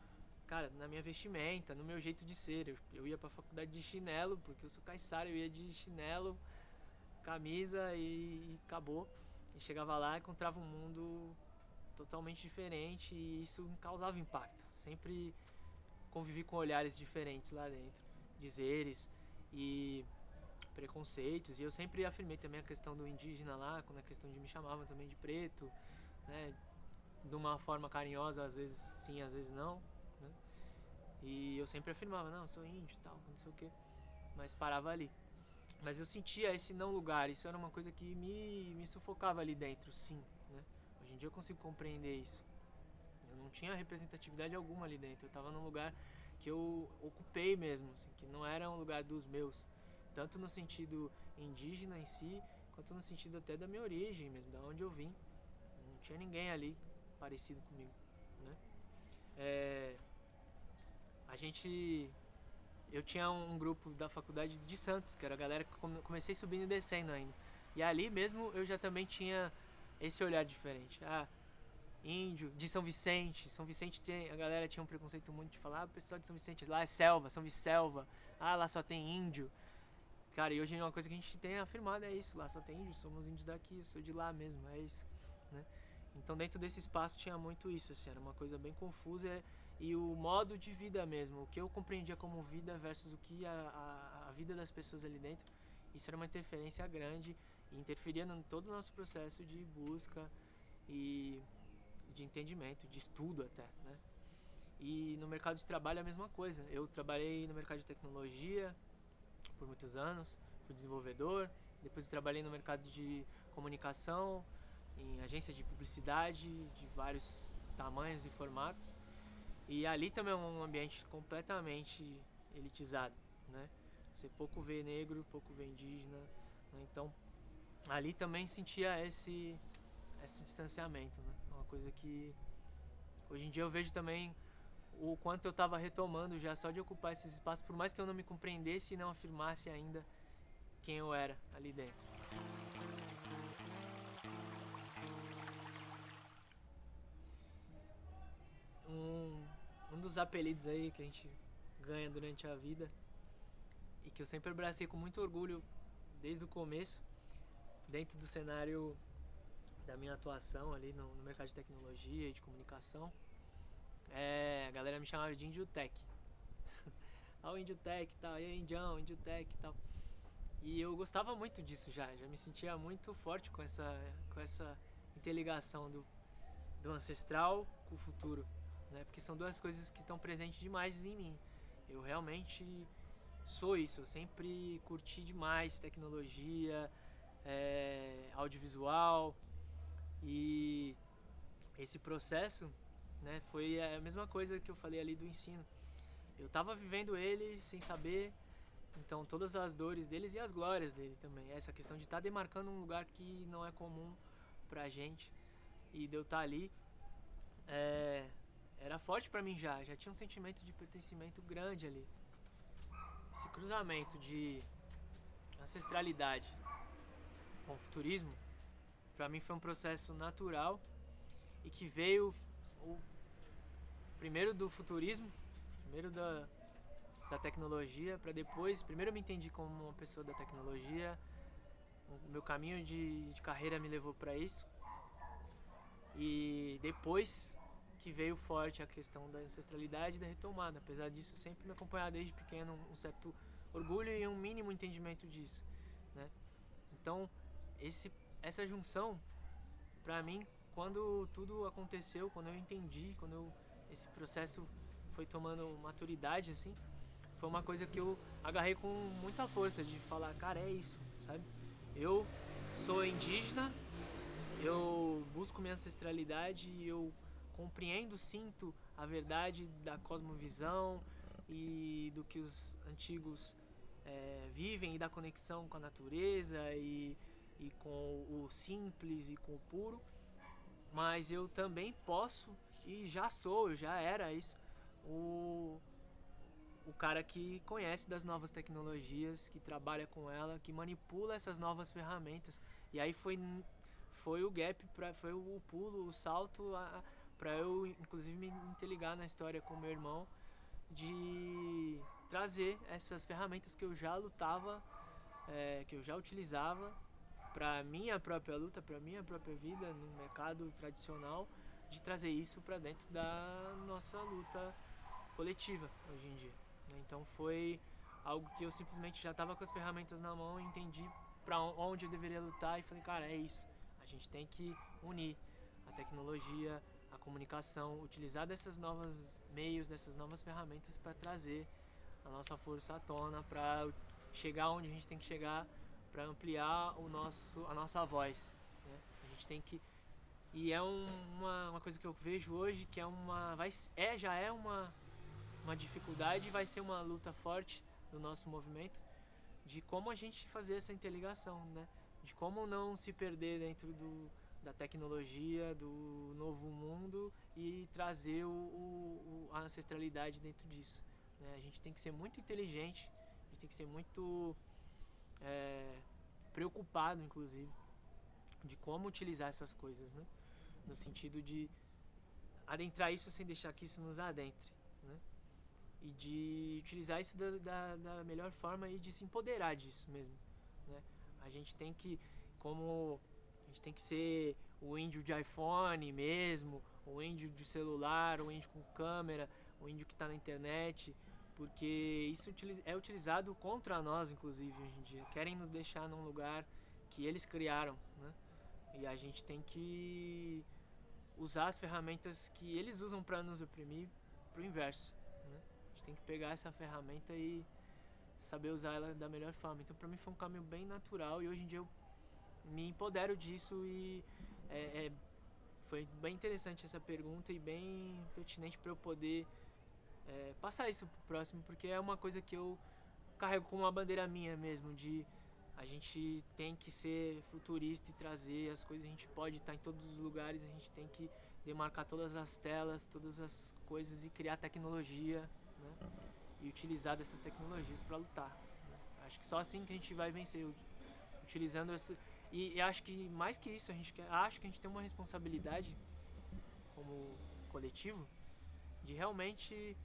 Cara, na minha vestimenta, no meu jeito de ser. Eu ia pra faculdade de chinelo, porque eu sou caiçara, eu ia de chinelo, camisa e acabou. E chegava lá e encontrava um mundo totalmente diferente e isso me causava impacto. Sempre convivi com olhares diferentes lá dentro, dizeres e preconceitos. E eu sempre afirmei também a questão do indígena lá, quando a questão de me chamavam também de preto, né? De uma forma carinhosa, às vezes sim, às vezes não, né? E eu sempre afirmava, não, eu sou índio e tal, não sei o que, mas parava ali. Mas eu sentia esse não lugar, isso era uma coisa que me sufocava ali dentro, sim, né? Hoje em dia eu consigo compreender isso. Eu não tinha representatividade alguma ali dentro, eu estava num lugar que eu ocupei mesmo, assim, que não era um lugar dos meus, tanto no sentido indígena em si, quanto no sentido até da minha origem mesmo, da onde eu vim. Não tinha ninguém ali parecido comigo, né? Eu tinha um grupo da faculdade de Santos, que era a galera que comecei subindo e descendo ainda. E ali mesmo eu já também tinha esse olhar diferente. Índio, de São Vicente. São Vicente a galera tinha um preconceito muito de falar, o pessoal de São Vicente, lá é selva, São Vicelva. Lá só tem índio. Cara, e hoje uma coisa que a gente tem afirmado é isso, lá só tem índio, somos índios daqui, eu sou de lá mesmo, é isso, né? Então dentro desse espaço tinha muito isso, assim, era uma coisa bem confusa e o modo de vida mesmo, o que eu compreendia como vida versus o que a vida das pessoas ali dentro, isso era uma interferência grande e interferia em todo o nosso processo de busca e de entendimento, de estudo até, né? E no mercado de trabalho é a mesma coisa, eu trabalhei no mercado de tecnologia por muitos anos, fui desenvolvedor, depois eu trabalhei no mercado de comunicação, em agência de publicidade de vários tamanhos e formatos. E ali também é um ambiente completamente elitizado, né? Você pouco vê negro, pouco vê indígena, né? Então ali também sentia esse distanciamento, né? Uma coisa que hoje em dia eu vejo também o quanto eu estava retomando já só de ocupar esses espaços, por mais que eu não me compreendesse e não afirmasse ainda quem eu era ali dentro. Um dos apelidos aí que a gente ganha durante a vida e que eu sempre abracei com muito orgulho desde o começo, dentro do cenário da minha atuação ali no mercado de tecnologia e de comunicação, a galera me chamava de Índio Tech. O Índio Tech e tal, e aí Indião, Índio Tech e tal. E eu gostava muito disso já me sentia muito forte com essa interligação do ancestral com o futuro, né? Porque são duas coisas que estão presentes demais em mim. Eu realmente sou isso, eu sempre curti demais tecnologia, audiovisual, e esse processo, né, foi a mesma coisa que eu falei ali do ensino. Eu tava vivendo ele sem saber, então todas as dores deles e as glórias dele também. Essa questão de estar demarcando um lugar que não é comum pra gente e de eu estar ali, era forte pra mim já tinha um sentimento de pertencimento grande ali. Esse cruzamento de ancestralidade com o futurismo, pra mim foi um processo natural e que veio primeiro do futurismo, primeiro da tecnologia, para depois, primeiro eu me entendi como uma pessoa da tecnologia, o meu caminho de carreira me levou para isso, e depois que veio forte a questão da ancestralidade e da retomada. Apesar disso, sempre me acompanhava desde pequeno um certo orgulho e um mínimo entendimento disso, né? Então, essa junção, para mim, quando tudo aconteceu, quando eu entendi, esse processo foi tomando maturidade, assim, foi uma coisa que eu agarrei com muita força de falar, cara, é isso, sabe? Eu sou indígena, eu busco minha ancestralidade, eu compreendo, sinto a verdade da cosmovisão e do que os antigos vivem e da conexão com a natureza e com o simples e com o puro, mas eu também posso e eu já era isso, o cara que conhece das novas tecnologias, que trabalha com ela, que manipula essas novas ferramentas. E aí foi foi o gap, foi o pulo, o salto para eu, inclusive, me interligar na história com meu irmão, de trazer essas ferramentas que eu já lutava, que eu já utilizava para minha própria luta, para minha própria vida no mercado tradicional, de trazer isso para dentro da nossa luta coletiva hoje em dia, né? Então foi algo que eu simplesmente já estava com as ferramentas na mão, entendi para onde eu deveria lutar e falei, cara, é isso. A gente tem que unir a tecnologia, a comunicação, utilizar desses novos meios, dessas novas ferramentas para trazer a nossa força à tona, para chegar onde a gente tem que chegar, para ampliar a nossa voz, né? A gente tem que... E é uma coisa que eu vejo hoje que já é uma dificuldade, vai ser uma luta forte do nosso movimento, de como a gente fazer essa interligação, né? De como não se perder dentro da tecnologia, do novo mundo e trazer a ancestralidade dentro disso, né? A gente tem que ser muito inteligente, a gente tem que ser muito preocupado, inclusive, de como utilizar essas coisas, né? No sentido de adentrar isso sem deixar que isso nos adentre, né? E de utilizar isso da melhor forma e de se empoderar disso mesmo, né? A gente tem que ser o índio de iPhone mesmo, o índio de celular, o índio com câmera, o índio que está na internet, porque isso é utilizado contra nós, inclusive, hoje em dia. Querem nos deixar num lugar que eles criaram, né? E a gente tem que usar as ferramentas que eles usam para nos oprimir pro inverso, né? A gente tem que pegar essa ferramenta e saber usar ela da melhor forma. Então, para mim foi um caminho bem natural e hoje em dia eu me empodero disso e foi bem interessante essa pergunta e bem pertinente para eu poder passar isso pro próximo, porque é uma coisa que eu carrego como uma bandeira minha mesmo, de a gente tem que ser futurista e trazer as coisas, a gente pode estar em todos os lugares, a gente tem que demarcar todas as telas, todas as coisas e criar tecnologia, né? E utilizar dessas tecnologias para lutar, né? Acho que só assim que a gente vai vencer, utilizando essa... E acho que mais que isso, acho que a gente tem uma responsabilidade como coletivo de realmente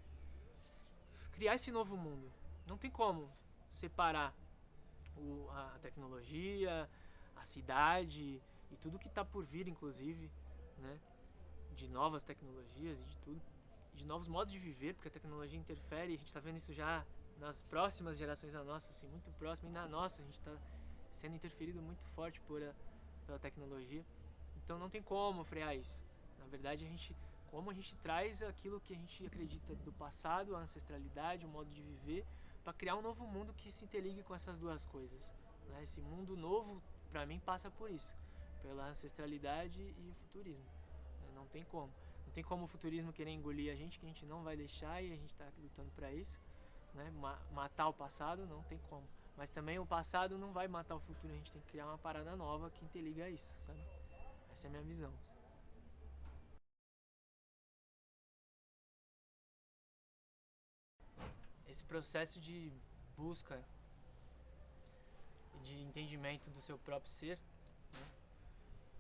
criar esse novo mundo. Não tem como separar a tecnologia, a cidade e tudo que está por vir, inclusive, né? De novas tecnologias e de tudo, de novos modos de viver, porque a tecnologia interfere, a gente está vendo isso já nas próximas gerações da nossa, assim, muito próxima, e na nossa a gente está sendo interferido muito forte pela tecnologia. Então não tem como frear isso. Na verdade, como a gente traz aquilo que a gente acredita do passado, a ancestralidade, o modo de viver, para criar um novo mundo que se interligue com essas duas coisas, né? Esse mundo novo, para mim, passa por isso, pela ancestralidade e o futurismo, né? Não tem como. Não tem como o futurismo querer engolir a gente, que a gente não vai deixar, e a gente está lutando para isso, né? Matar o passado, não tem como. Mas também o passado não vai matar o futuro, a gente tem que criar uma parada nova que interliga isso, sabe? Essa é a minha visão. Esse processo de busca e de entendimento do seu próprio ser, né?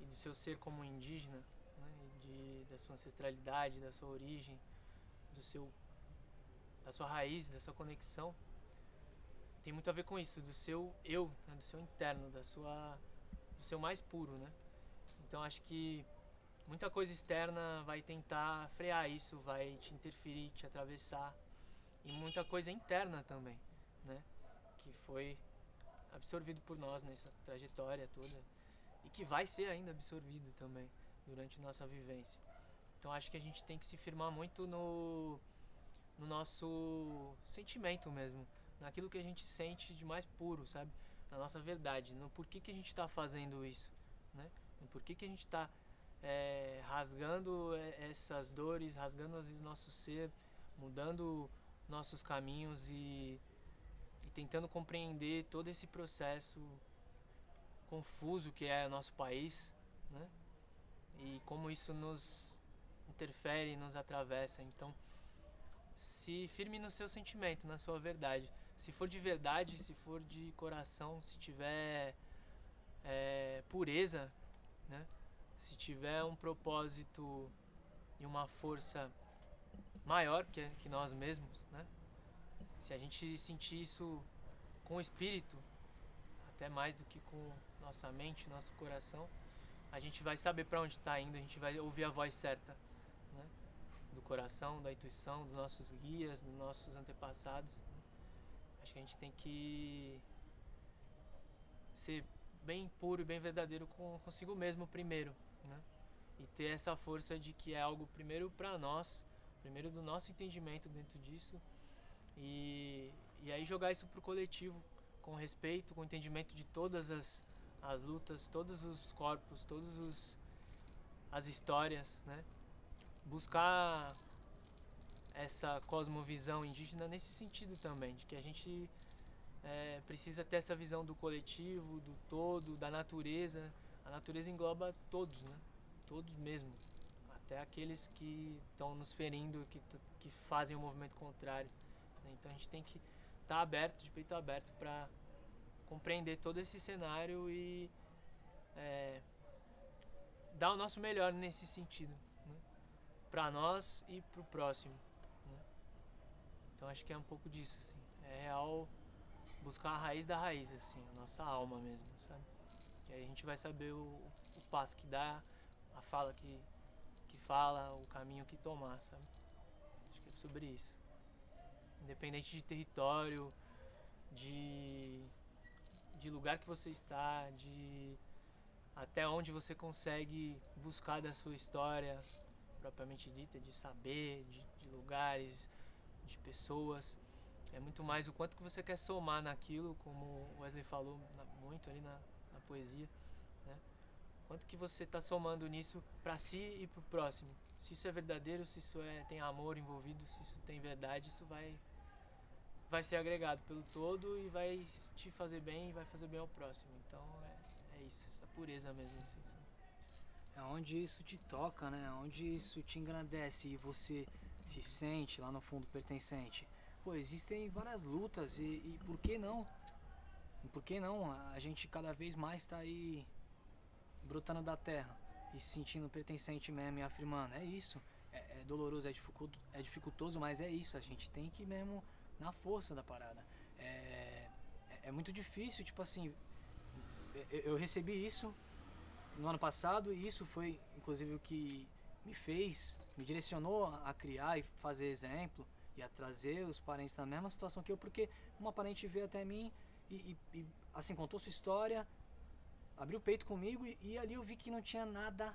E do seu ser como indígena, né? Da sua ancestralidade, da sua origem, da sua raiz, da sua conexão, tem muito a ver com isso, do seu eu, né? Do seu interno, do seu mais puro, né? Então acho que muita coisa externa vai tentar frear isso, vai te interferir, te atravessar, e muita coisa interna também, né? Que foi absorvido por nós nessa trajetória toda e que vai ser ainda absorvido também durante nossa vivência. Então acho que a gente tem que se firmar muito no nosso sentimento mesmo, naquilo que a gente sente de mais puro, sabe? Na nossa verdade, no porquê que a gente está fazendo isso, né? No porquê que a gente está rasgando essas dores, rasgando às vezes nosso ser, mudando nossos caminhos e tentando compreender todo esse processo confuso que é o nosso país, né? E como isso nos interfere, nos atravessa. Então, se firme no seu sentimento, na sua verdade. Se for de verdade, se for de coração, se tiver pureza, né? Se tiver um propósito e uma força maior que nós mesmos, né? Se a gente sentir isso com o espírito, até mais do que com nossa mente, nosso coração, a gente vai saber para onde está indo, a gente vai ouvir a voz certa, né? Do coração, da intuição, dos nossos guias, dos nossos antepassados. Acho que a gente tem que ser bem puro e bem verdadeiro consigo mesmo primeiro, né? E ter essa força de que é algo primeiro para nós, primeiro do nosso entendimento dentro disso, e aí jogar isso pro coletivo, com respeito, com entendimento de todas as lutas, todos os corpos, as histórias, né? Buscar essa cosmovisão indígena nesse sentido também, de que a gente precisa ter essa visão do coletivo, do todo, da natureza. A natureza engloba todos, né? Todos mesmo, até aqueles que estão nos ferindo, que fazem o movimento contrário, né? Então a gente tem que estar aberto, de peito aberto, para compreender todo esse cenário e dar o nosso melhor nesse sentido, né? Para nós e para o próximo, né? Então acho que é um pouco disso, assim. É real buscar a raiz da raiz, assim, a nossa alma mesmo, sabe? Que aí a gente vai saber o passo que dá, a fala que fala, o caminho que tomar, sabe? Acho que é sobre isso. Independente de território, de lugar que você está, de até onde você consegue buscar da sua história propriamente dita, de saber, de lugares, de pessoas. É muito mais o quanto que você quer somar naquilo, como o Wesley falou muito ali na poesia, né? Quanto que você está somando nisso para si e para o próximo. Se isso é verdadeiro, se isso tem amor envolvido, se isso tem verdade, isso vai ser agregado pelo todo e vai te fazer bem e vai fazer bem ao próximo. Então é isso, essa pureza mesmo, assim, sabe? É onde isso te toca, né? Onde isso te engrandece e você se sente lá no fundo pertencente. Pô, existem várias lutas e por que não? Por que não a gente cada vez mais tá aí brotando da terra e se sentindo pertencente mesmo e afirmando? É isso. É doloroso, é dificultoso, mas é isso. A gente tem que mesmo na força da parada. É muito difícil, tipo assim, eu recebi isso no ano passado e isso foi inclusive o que me direcionou a criar e fazer exemplo e a trazer os parentes na mesma situação que eu, porque uma parente veio até mim e assim, contou sua história, abriu o peito comigo e ali eu vi que não tinha nada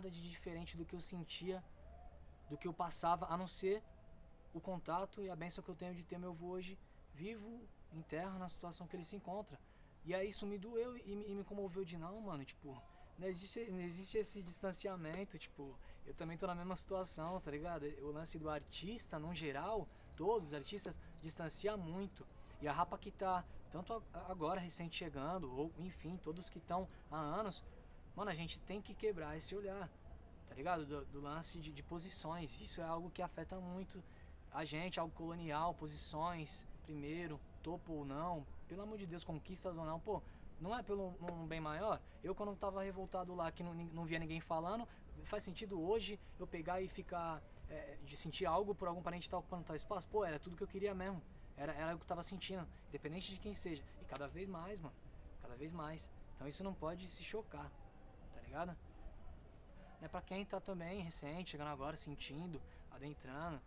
de diferente do que eu sentia, do que eu passava, a não ser o contato e a bênção que eu tenho de ter meu avô hoje vivo em terra na situação que ele se encontra. E aí isso me doeu e me comoveu de não, mano, tipo, não existe esse distanciamento, tipo, eu também tô na mesma situação, tá ligado? O lance do artista, no geral, todos os artistas distanciam muito. E a rapa que tá, tanto agora recente chegando, ou enfim, todos que estão há anos, mano, a gente tem que quebrar esse olhar, tá ligado? Do lance de posições. Isso é algo que afeta muito a gente, algo colonial, posições, primeiro, topo ou não, pelo amor de Deus, conquistas ou não, pô, não é pelo um bem maior? Eu quando tava revoltado lá, que não via ninguém falando, faz sentido hoje eu pegar e ficar, de sentir algo por algum parente que tá ocupando tal espaço? Pô, era tudo que eu queria mesmo, era o que eu tava sentindo, independente de quem seja, e cada vez mais, mano, cada vez mais, então isso não pode se chocar, tá ligado? É pra quem tá também recente, chegando agora, sentindo, adentrando,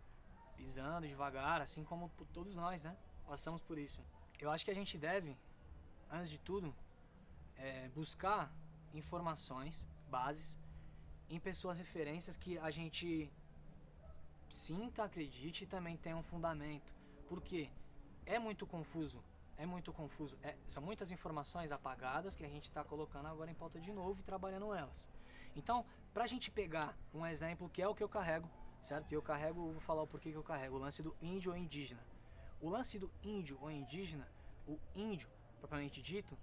pisando devagar, assim como todos nós, né? Passamos por isso. Eu acho que a gente deve, antes de tudo, buscar informações, bases, em pessoas referências que a gente sinta, acredite e também tenha um fundamento. Porque é muito confuso, são muitas informações apagadas que a gente está colocando agora em pauta de novo e trabalhando elas. Então, pra gente pegar um exemplo que é o que eu carrego, certo? E eu vou falar o porquê que eu carrego, o lance do índio ou indígena. O lance do índio ou indígena, o índio, propriamente dito,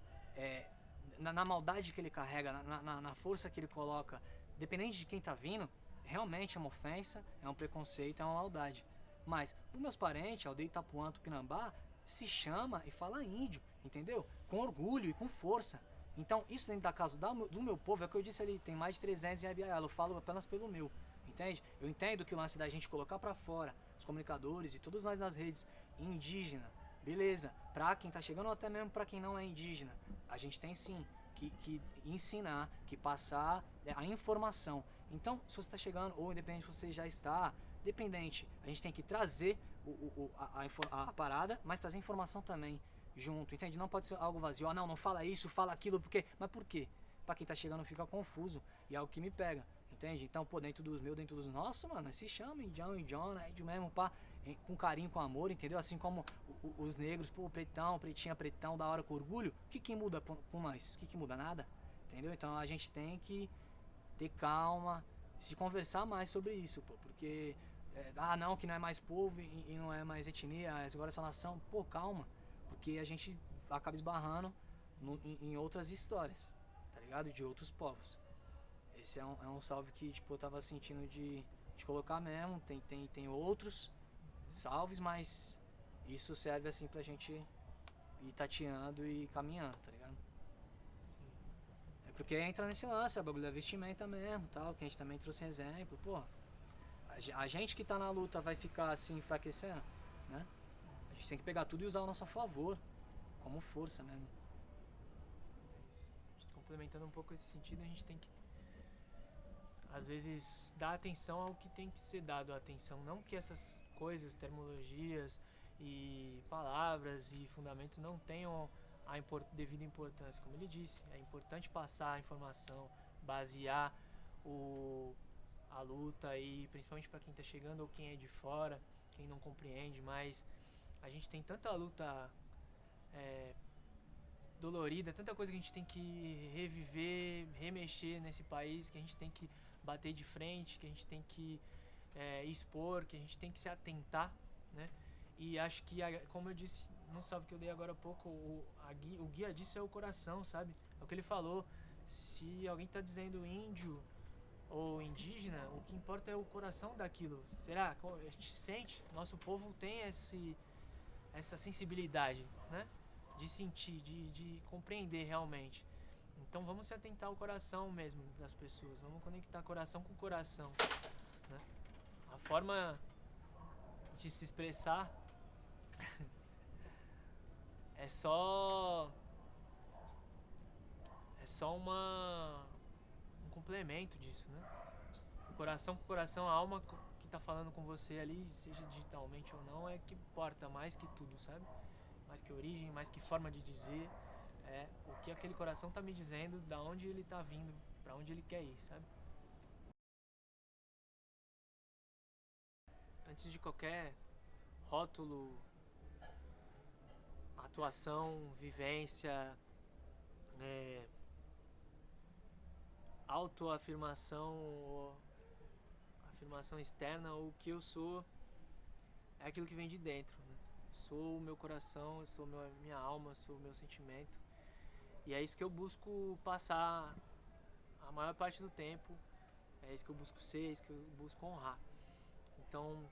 na maldade que ele carrega, na força que ele coloca, dependente de quem tá vindo, realmente é uma ofensa, é um preconceito, é uma maldade. Mas, os meus parentes, aldeia Itapuã, Tupinambá, se chama e fala índio, entendeu? Com orgulho e com força. Então, isso dentro da casa do meu povo, é o que eu disse ali, tem mais de 300 em Abiaiala, eu falo apenas pelo meu, entende? Eu entendo que o lance da gente colocar pra fora, os comunicadores e todos nós nas redes, indígena, beleza, pra quem tá chegando ou até mesmo pra quem não é indígena, a gente tem sim que ensinar, que passar a informação. Então, se você tá chegando, ou independente se você já está, dependente, a gente tem que trazer a parada, mas trazer informação também junto, entende? Não pode ser algo vazio, não fala isso, fala aquilo, porque... Mas por quê? Pra quem tá chegando fica confuso, e é algo que me pega, entende? Então, pô, dentro dos meus, dentro dos nossos, mano, se chama Indião e John, Ed mesmo, pá, com carinho, com amor, entendeu? Assim como os negros, pô, pretão, pretinha, pretão, da hora, com orgulho, o que muda com nós? O que muda? Nada, entendeu? Então a gente tem que ter calma, se conversar mais sobre isso, pô, porque... não, que não é mais povo e não é mais etnia, agora é só nação, pô, calma. Porque a gente acaba esbarrando em outras histórias, tá ligado? De outros povos. Esse é um salve que, tipo, eu tava sentindo de colocar mesmo. Tem outros salves, mas isso serve, assim, pra gente ir tateando e caminhando, tá ligado? Sim. É porque entra nesse lance, a bagulho da vestimenta mesmo, tal, que a gente também trouxe exemplo. Pô, a gente que tá na luta vai ficar, assim, enfraquecendo, né? A gente tem que pegar tudo e usar ao nosso favor, como força mesmo. Complementando um pouco esse sentido, a gente tem que, às vezes, dar atenção ao que tem que ser dado atenção. Não que essas coisas, terminologias e palavras e fundamentos não tenham a devida importância. Como ele disse, é importante passar a informação, basear a luta, e principalmente para quem está chegando ou quem é de fora, quem não compreende, mas a gente tem tanta luta dolorida, tanta coisa que a gente tem que reviver, remexer nesse país, que a gente tem que bater de frente, que a gente tem que expor, que a gente tem que se atentar, né? E acho que, como eu disse no salve que eu dei agora há pouco, o guia disso é o coração, sabe? É o que ele falou. Se alguém está dizendo índio ou indígena, o que importa é o coração daquilo. Será? A gente sente, nosso povo tem essa sensibilidade, né? De sentir, de compreender realmente. Então vamos se atentar ao coração mesmo das pessoas, vamos conectar coração com coração, né? A forma de se expressar é só um complemento disso, né? O coração com o coração, a alma que tá falando com você ali, seja digitalmente ou não, é que importa mais que tudo, sabe? Mais que origem, mais que forma de dizer, o que aquele coração tá me dizendo, da onde ele tá vindo, pra onde ele quer ir, sabe? Antes de qualquer rótulo, atuação, vivência, autoafirmação ou afirmação externa, o que eu sou é aquilo que vem de dentro, né? Sou o meu coração, eu sou minha alma, eu sou o meu sentimento, e é isso que eu busco passar a maior parte do tempo, é isso que eu busco ser, é isso que eu busco honrar. Então,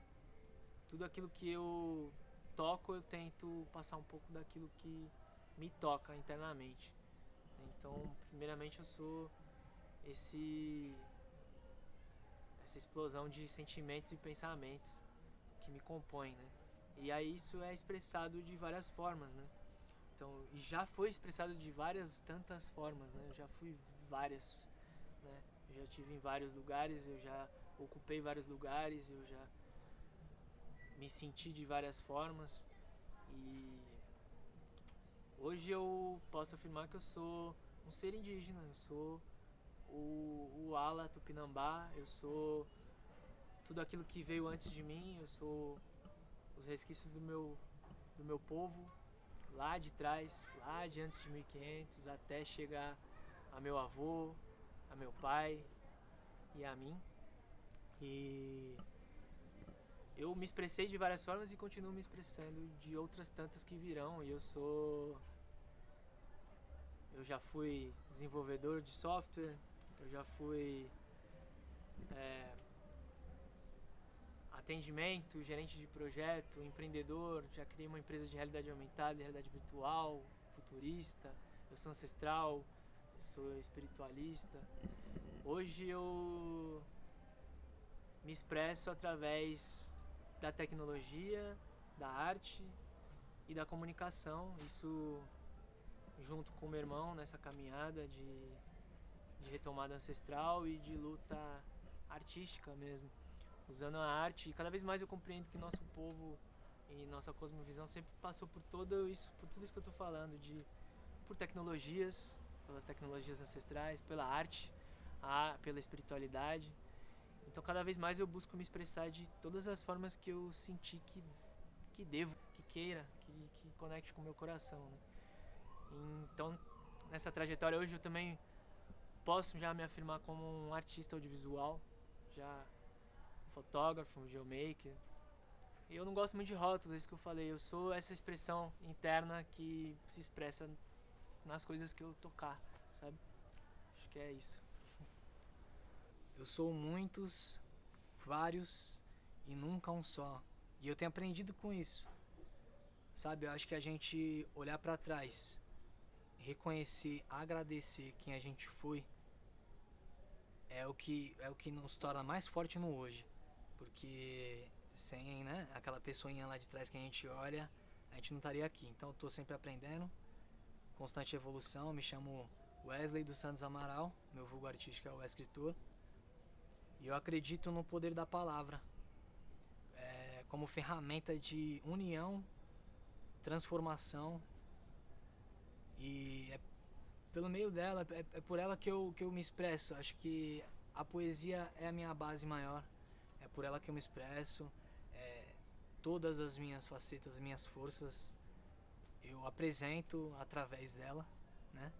tudo aquilo que eu toco, eu tento passar um pouco daquilo que me toca internamente. Então, primeiramente, eu sou essa explosão de sentimentos e pensamentos que me compõem, né? E aí isso é expressado de várias formas, né? Então, e já foi expressado de tantas formas, né? Eu já fui várias, né? Eu já estive em vários lugares, eu já ocupei vários lugares, eu já me senti de várias formas, e hoje eu posso afirmar que eu sou um ser indígena, eu sou o Ala Tupinambá, eu sou tudo aquilo que veio antes de mim, eu sou os resquícios do meu povo, lá de trás, lá de antes de 1500, até chegar a meu avô, a meu pai e a mim. E eu me expressei de várias formas e continuo me expressando de outras tantas que virão. E eu já fui desenvolvedor de software, eu já fui atendimento, gerente de projeto, empreendedor, já criei uma empresa de realidade aumentada, realidade virtual, futurista, eu sou ancestral, sou espiritualista. Hoje eu me expresso através da tecnologia, da arte e da comunicação. Isso junto com o meu irmão nessa caminhada de retomada ancestral e de luta artística mesmo. Usando a arte, e cada vez mais eu compreendo que nosso povo e nossa cosmovisão sempre passou por tudo isso que eu tô falando, por tecnologias, pelas tecnologias ancestrais, pela arte, pela espiritualidade. Então cada vez mais eu busco me expressar de todas as formas que eu senti que devo, que queira, que conecte com o meu coração, né? Então nessa trajetória hoje eu também posso já me afirmar como um artista audiovisual, já um fotógrafo, um geomaker. E eu não gosto muito de rótulos, é isso que eu falei. Eu sou essa expressão interna que se expressa nas coisas que eu tocar, sabe? Acho que é isso. Eu sou muitos, vários e nunca um só. E eu tenho aprendido com isso. Sabe, eu acho que a gente olhar pra trás, reconhecer, agradecer quem a gente foi, é o que nos torna mais forte no hoje. Porque sem, né, aquela pessoinha lá de trás que a gente olha, a gente não estaria aqui. Então eu tô sempre aprendendo, constante evolução. Eu me chamo Wesley dos Santos Amaral, meu vulgo artístico é o escritor. E eu acredito no poder da palavra, como ferramenta de união, transformação. E é pelo meio dela, é por ela que eu me expresso. Acho que a poesia é a minha base maior. É por ela que eu me expresso. Todas as minhas facetas, as minhas forças, eu apresento através dela, né?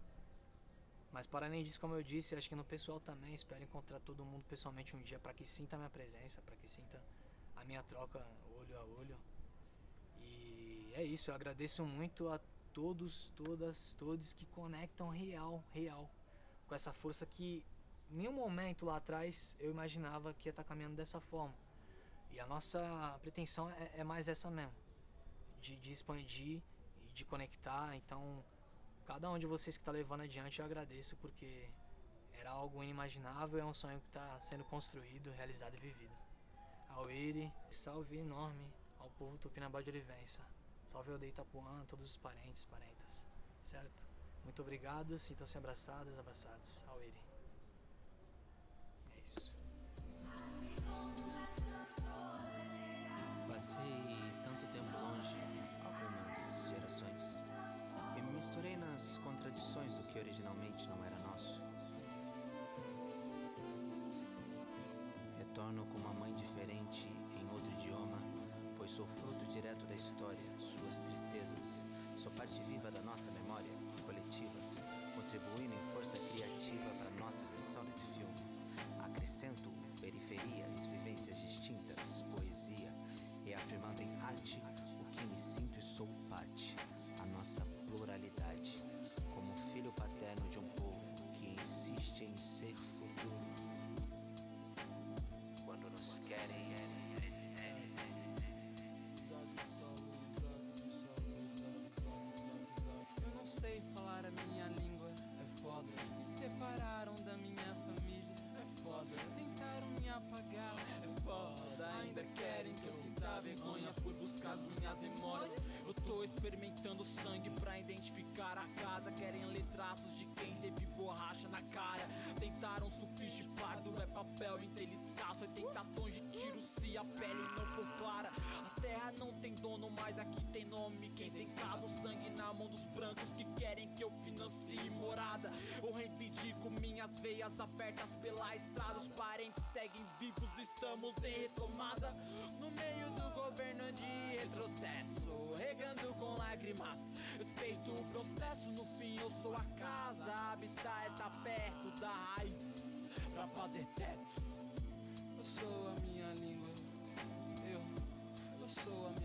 Mas para além disso, como eu disse, acho que no pessoal também, espero encontrar todo mundo pessoalmente um dia para que sinta a minha presença, para que sinta a minha troca olho a olho. E é isso, eu agradeço muito a todos, todas, todos que conectam real com essa força que em nenhum momento lá atrás eu imaginava que ia estar caminhando dessa forma. E a nossa pretensão é mais essa mesmo, de expandir e de conectar. Então cada um de vocês que está levando adiante eu agradeço, porque era algo inimaginável, é um sonho que está sendo construído, realizado e vivido. Auiri, salve enorme ao povo Tupinambá de Olivença. Salve aldeia Itapuã, todos os parentes, parentas, certo? Muito obrigado, sintam-se abraçadas, abraçados. Auiri. É isso. Passei tanto tempo longe, algumas gerações, e me misturei nas contradições do que originalmente não era nosso. Retorno com uma mãe diferente em outro idioma, pois sou fruto direto da história, suas tristezas. Sou parte viva da nossa memória coletiva, contribuindo em força criativa para nossa versão desse filme. Acrescento periferias, vivências distintas, poesia, reafirmando em arte o que me sinto e sou parte, a nossa pluralidade, como filho paterno de um povo que insiste em ser futuro. Quando nos querem eu não sei falar a minha língua, é foda. Me separaram da minha família, é foda. Tentaram me apagar, é foda. Ainda querem que eu sinta vergonha por buscar as minhas memórias. Eu tô experimentando sangue pra identificar a casa. Querem ler traços de quem teve borracha na cara. Tentaram sulfite pardo, é papel inteliscaço. 80 tons de tiro se a pele não for clara. A terra não tem dono, mas aqui tem nome. Quem tem casa, o sangue na mão dos brancos que querem que eu financie morada. Eu reivindico minhas veias abertas pela estrada. Os parentes seguem vivos, estamos em retomada. No meio do governo de retrocesso, regando com lágrimas, respeito o processo. No fim eu sou a casa, habitar é tá perto da raiz pra fazer teto. Eu sou a minha língua, eu sou a